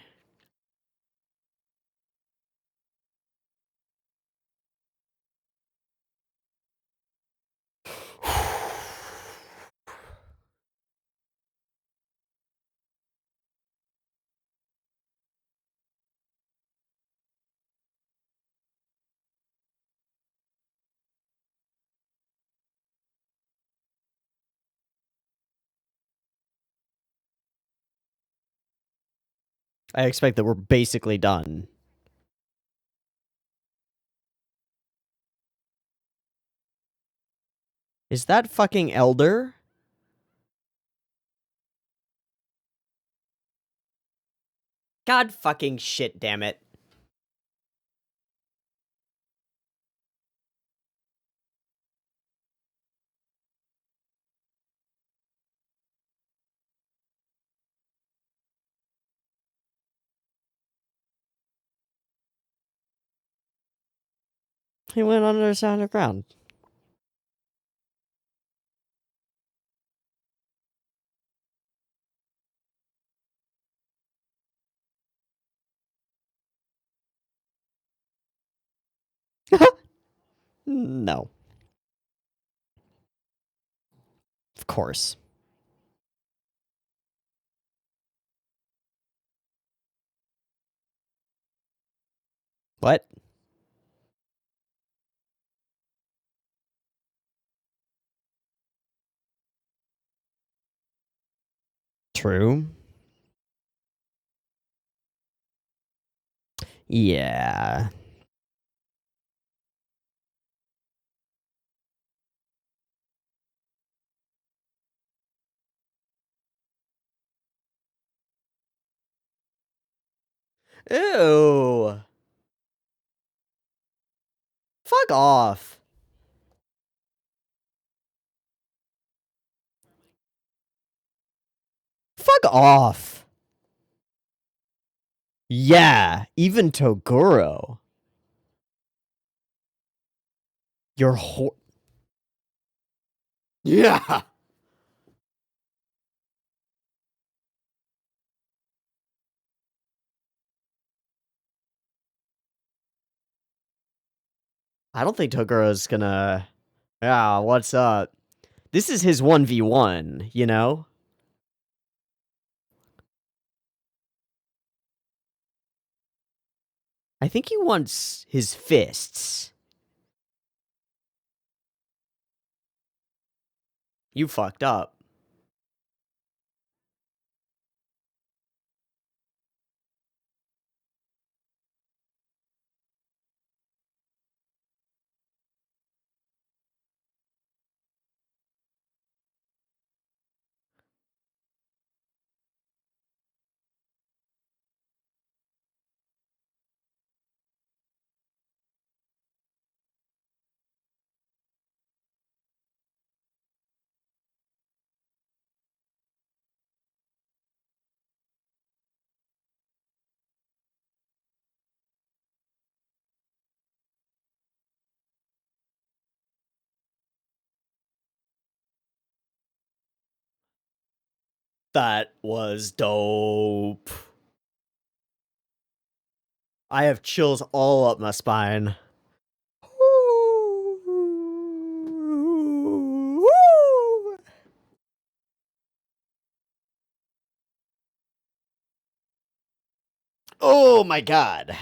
I expect that we're basically done. Is that fucking Elder? God fucking shit, damn it. He went under the underground. No. Of course. What? True. Yeah. Ew. Fuck off. Fuck off. Yeah, even Toguro. You're Yeah. I don't think Toguro's gonna. Yeah, what's up? This is his 1v1, you know? I think he wants his fists. You fucked up. That was dope. I have chills all up my spine. Oh my god.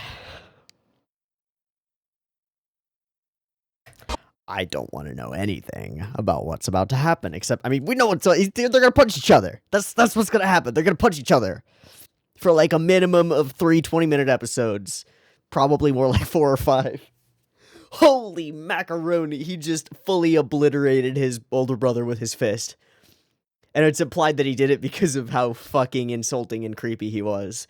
I don't want to know anything about what's about to happen, except, I mean, we know they're gonna punch each other. That's what's gonna happen. They're gonna punch each other for like a minimum of 3 20-minute episodes. Probably more like 4 or 5. Holy macaroni, he just fully obliterated his older brother with his fist. And it's implied that he did it because of how fucking insulting and creepy he was.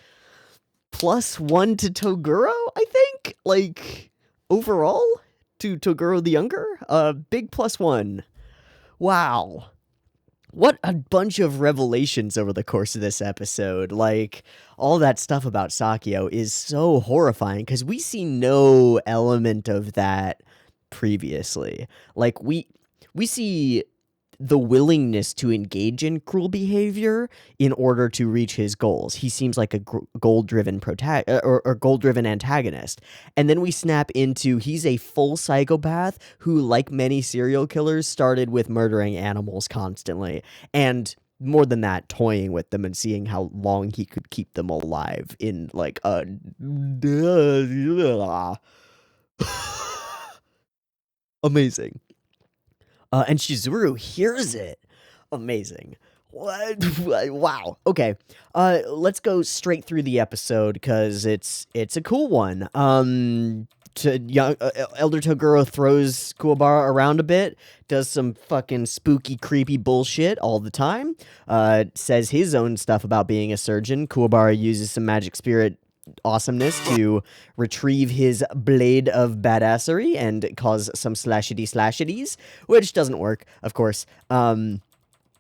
+1 to Toguro, I think? Like, overall? To Toguro the Younger? Big +1. Wow. What a bunch of revelations over the course of this episode. Like, all that stuff about Sakyo is so horrifying because we see no element of that previously. Like, we see the willingness to engage in cruel behavior in order to reach his goals. He seems like a goal-driven or goal-driven antagonist. And then we snap into he's a full psychopath who, like many serial killers, started with murdering animals constantly. And more than that, toying with them and seeing how long he could keep them alive in like a amazing. And Shizuru hears it. Amazing. What? Wow. Okay. Let's go straight through the episode because it's a cool one. Elder Toguro throws Kuwabara around a bit, does some fucking spooky, creepy bullshit all the time. Says his own stuff about being a surgeon. Kuwabara uses some magic spirit awesomeness to retrieve his blade of badassery and cause some slashity-slashities, which doesn't work, of course.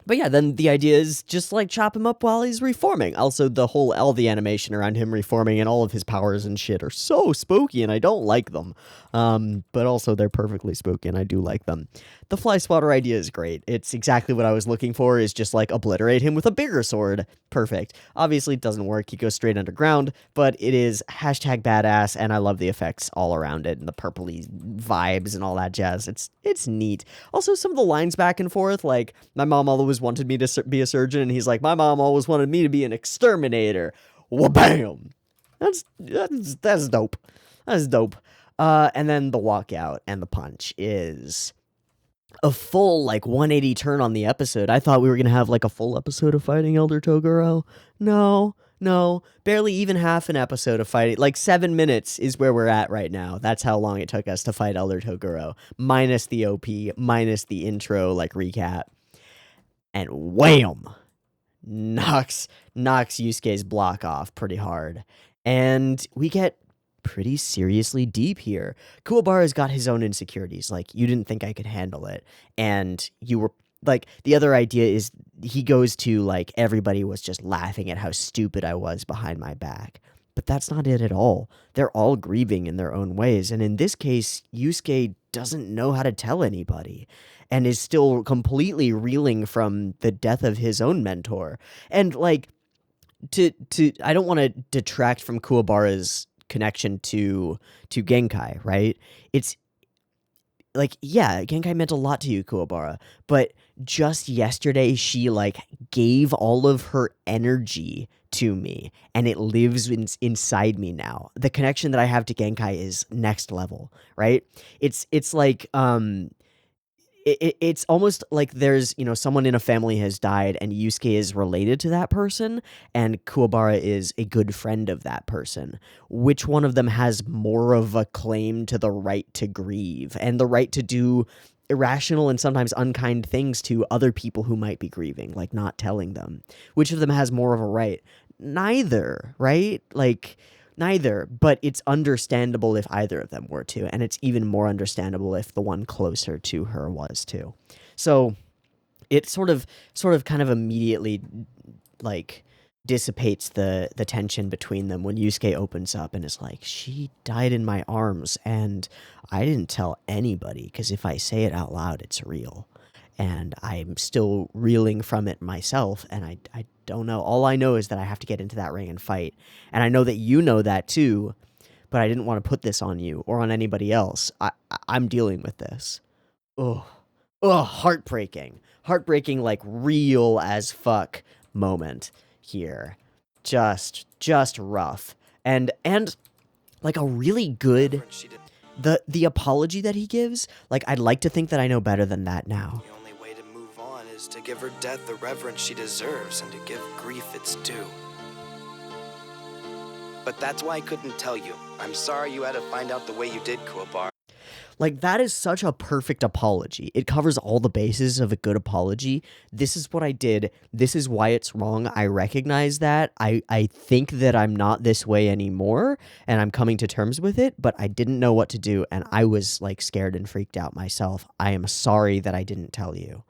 But yeah, then the idea is just like chop him up while he's reforming. Also, all the animation around him reforming and all of his powers and shit are so spooky, and I don't like them. But also they're perfectly spooky, and I do like them. The fly swatter idea is great. It's exactly what I was looking for. Is just like obliterate him with a bigger sword. Perfect. Obviously, it doesn't work. He goes straight underground, but it is hashtag badass, and I love the effects all around it and the purpley vibes and all that jazz. It's neat. Also, some of the lines back and forth, like my mom always wanted me to be a surgeon, and he's like, my mom always wanted me to be an exterminator. Wha-bam! That's dope. That's dope. And then the walkout and the punch is a full, like, 180 turn on the episode. I thought we were going to have, like, a full episode of fighting Elder Toguro. No, barely even half an episode of fighting. Like, 7 minutes is where we're at right now. That's how long it took us to fight Elder Toguro. Minus the OP, minus the intro, like, recap. And wham! Knocks Yusuke's block off pretty hard. And we get pretty seriously deep here. Kuwabara's got his own insecurities. Like, you didn't think I could handle it. And you were, like, the other idea is he goes to, like, everybody was just laughing at how stupid I was behind my back. But that's not it at all. They're all grieving in their own ways. And in this case, Yusuke doesn't know how to tell anybody and is still completely reeling from the death of his own mentor. And, like, I don't want to detract from Kuwabara's connection to Genkai, right? It's like, yeah, Genkai meant a lot to you, Kuwabara, but just yesterday she, like, gave all of her energy to me, and it lives inside me now. The connection that I have to Genkai is next level, right? It's like it's almost like there's, someone in a family has died and Yusuke is related to that person and Kuwabara is a good friend of that person. Which one of them has more of a claim to the right to grieve and the right to do irrational and sometimes unkind things to other people who might be grieving, like not telling them? Which of them has more of a right? Neither, right? Like, neither, but it's understandable if either of them were to, and it's even more understandable if the one closer to her was to. So it sort of kind of immediately, like, dissipates the tension between them when Yusuke opens up and is like, she died in my arms and I didn't tell anybody because if I say it out loud, it's real. And I'm still reeling from it myself, and I don't know. All I know is that I have to get into that ring and fight. And I know that you know that too, but I didn't want to put this on you or on anybody else. I'm dealing with this. Ugh, heartbreaking. Heartbreaking, like, real as fuck moment here. Just rough. And like, a really good... The apology that he gives, like, I'd like to think that I know better than that now. The only way to move on is to give her death the reverence she deserves and to give grief its due. But that's why I couldn't tell you. I'm sorry you had to find out the way you did, Kuwabara. Like, that is such a perfect apology. It covers all the bases of a good apology. This is what I did. This is why it's wrong. I recognize that. I think that I'm not this way anymore, and I'm coming to terms with it, but I didn't know what to do, and I was, like, scared and freaked out myself. I am sorry that I didn't tell you.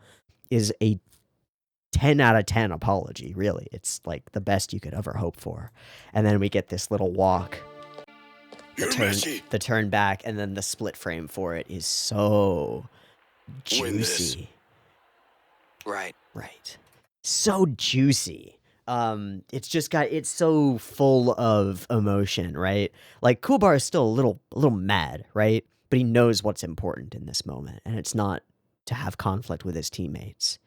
Is a 10 out of 10 apology, really. It's, like, the best you could ever hope for. And then we get this little walk. The turn back, and then the split frame for it is so juicy. Right. So juicy. It's so full of emotion, right? Like, Kuwabara is still a little mad, right? But he knows what's important in this moment, and it's not to have conflict with his teammates.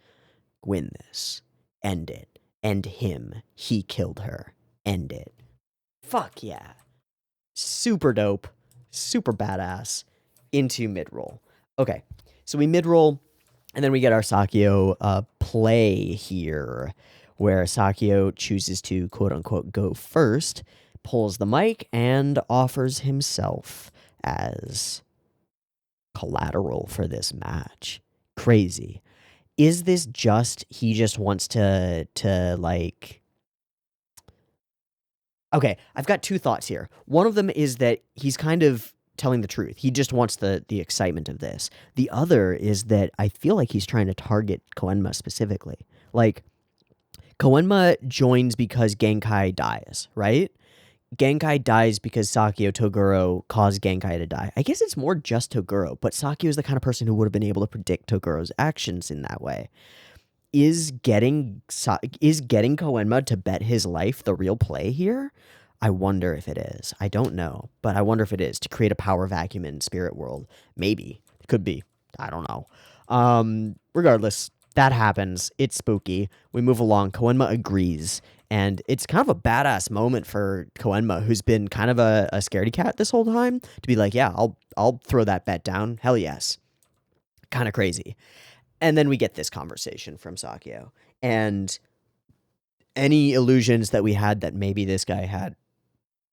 Win this. End it. End him. He killed her. End it. Fuck yeah. Super dope, super badass, into mid-roll. Okay, so we mid-roll, and then we get our Sakyo play here, where Sakyo chooses to, quote-unquote, go first, pulls the mic, and offers himself as collateral for this match. Crazy. Is this just, he just wants to like... Okay, I've got two thoughts here. One of them is that he's kind of telling the truth. He just wants the excitement of this. The other is that I feel like he's trying to target Koenma specifically. Like, Koenma joins because Genkai dies, right? Genkai dies because Sakyo Toguro caused Genkai to die. I guess it's more just Toguro, but Sakyo is the kind of person who would have been able to predict Toguro's actions in that way. Is getting Koenma to bet his life the real play here? I wonder if it is. I don't know, but I wonder if it is to create a power vacuum in Spirit World. Maybe. It could be. I don't know. Regardless, that happens. It's spooky. We move along. Koenma agrees. And it's kind of a badass moment for Koenma, who's been kind of a scaredy cat this whole time, to be like, yeah, I'll throw that bet down. Hell yes. Kind of crazy. And then we get this conversation from Sakyo. And any illusions that we had that maybe this guy had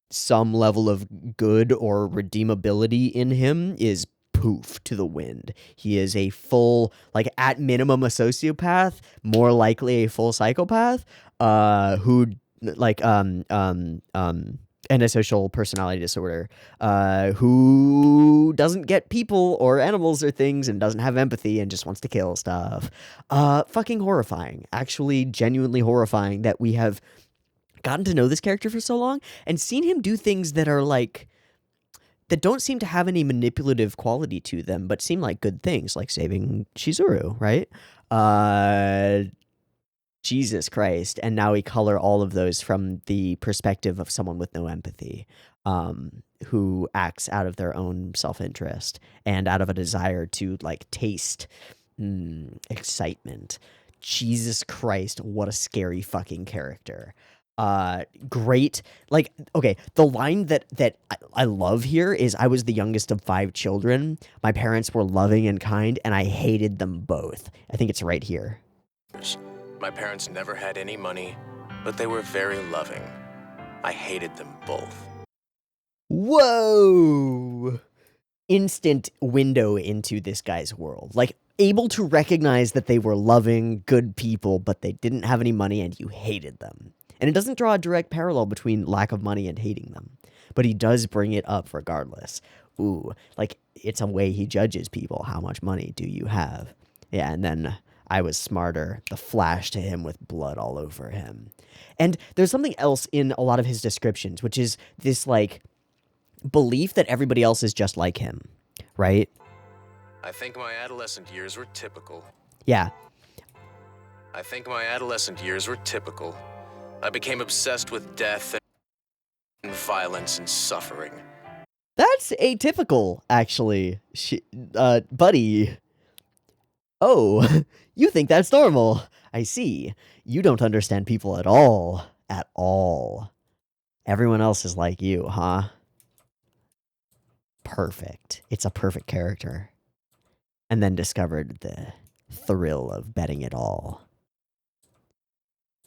some level of good or redeemability in him is poof to the wind. He is a full, like, at minimum a sociopath, more likely a full psychopath, who like antisocial personality disorder, who doesn't get people or animals or things and doesn't have empathy and just wants to kill stuff. Fucking horrifying. Actually genuinely horrifying that we have gotten to know this character for so long and seen him do things that are like, that don't seem to have any manipulative quality to them, but seem like good things, like saving Chizuru, right? Jesus Christ. And now we color all of those from the perspective of someone with no empathy, who acts out of their own self-interest and out of a desire to, like, taste excitement. Jesus Christ, what a scary fucking character. Great. Like, okay, the line that I love here is, I was the youngest of 5 children. My parents were loving and kind, and I hated them both. I think it's right here. My parents never had any money, but they were very loving. I hated them both. Whoa! Instant window into this guy's world. Like, able to recognize that they were loving, good people, but they didn't have any money and you hated them. And it doesn't draw a direct parallel between lack of money and hating them. But he does bring it up regardless. Ooh, like, it's a way he judges people. How much money do you have? Yeah, and then I was smarter. The flash to him with blood all over him. And there's something else in a lot of his descriptions, which is this, like, belief that everybody else is just like him, right? I think my adolescent years were typical. Yeah. I think my adolescent years were typical. I became obsessed with death and violence and suffering. That's atypical, actually. Buddy. Oh, you think that's normal. I see. You don't understand people at all. At all. Everyone else is like you, huh? Perfect. It's a perfect character. And then discovered the thrill of betting it all.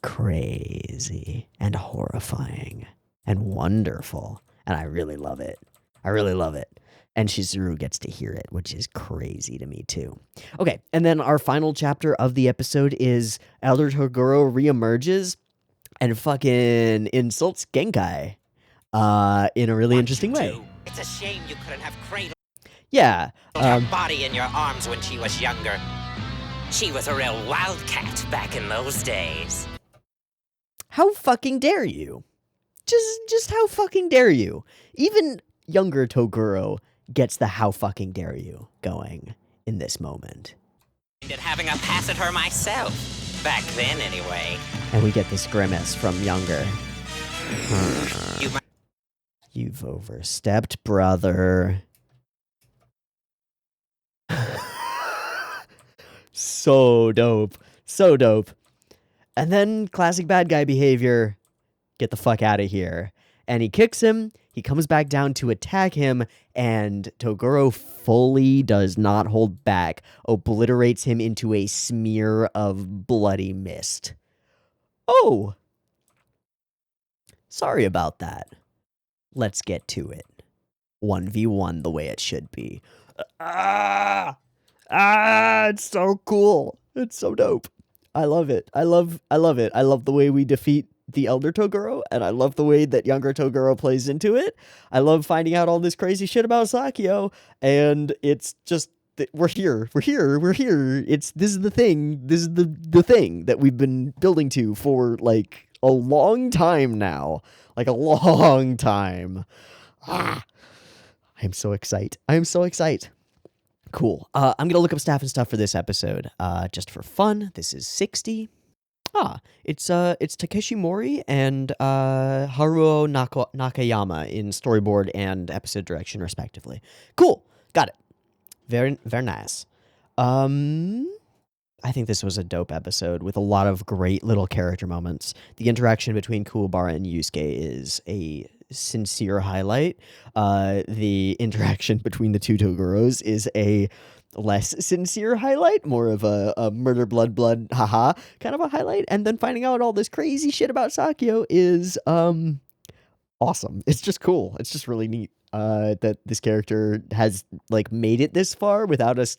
Crazy and horrifying and wonderful. And I really love it. I really love it. And Chizuru gets to hear it, which is crazy to me too. Okay, and then our final chapter of the episode is Elder Toguro reemerges and fucking insults Genkai in a really interesting way. It's a shame you couldn't have cradled Yeah. her body in your arms when she was younger. She was a real wildcat back in those days. How fucking dare you? Just how fucking dare you? Even younger Toguro gets the how fucking dare you going in this moment. Did having a pass at her myself. Back then, anyway. And we get this grimace from younger. You might You've overstepped, brother. So dope. So dope. And then classic bad guy behavior. Get the fuck out of here. And he kicks him. He comes back down to attack him. And Toguro fully does not hold back. Obliterates him into a smear of bloody mist. Oh. Sorry about that. Let's get to it. 1v1 the way it should be. It's so cool. It's so dope. I love it. I love it. I love the way we defeat the elder Toguro, and I love the way that younger Toguro plays into it. I love finding out all this crazy shit about Sakyo, and it's just we're here. This is the thing. This is the thing that we've been building to for like a long time now. Like a long time. I'm so excited. Cool. I'm gonna look up staff and stuff for this episode. Just for fun. This is 60. It's Takeshi Mori and Haruo Nakayama in storyboard and episode direction, respectively. Cool. Got it. Very, very nice. I think this was a dope episode with a lot of great little character moments. The interaction between Kuwabara and Yusuke is a sincere highlight. The interaction between the two Toguros is a less sincere highlight, more of a murder, blood, haha kind of a highlight. And then finding out all this crazy shit about Sakyo is awesome. It's just cool. It's just really neat that this character has like made it this far without us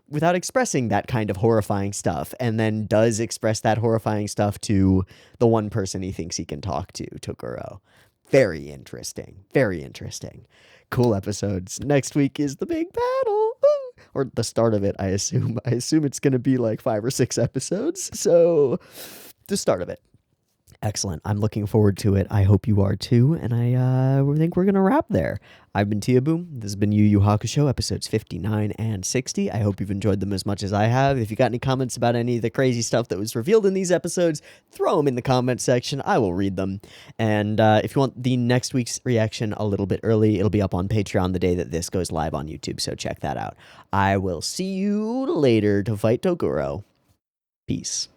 without expressing that kind of horrifying stuff, and then does express that horrifying stuff to the one person he thinks he can talk to, Toguro. Very interesting. Very interesting. Cool episodes. Next week is the big battle. Woo! Or the start of it, I assume. I assume it's going to be like 5 or 6 episodes. So, the start of it. Excellent. I'm looking forward to it. I hope you are too. And I think we're going to wrap there. I've been Teeaboo. This has been Yu Hakusho, episodes 59 and 60. I hope you've enjoyed them as much as I have. If you got any comments about any of the crazy stuff that was revealed in these episodes, throw them in the comments section. I will read them. And if you want the next week's reaction a little bit early, it'll be up on Patreon the day that this goes live on YouTube. So check that out. I will see you later to fight Toguro. Peace.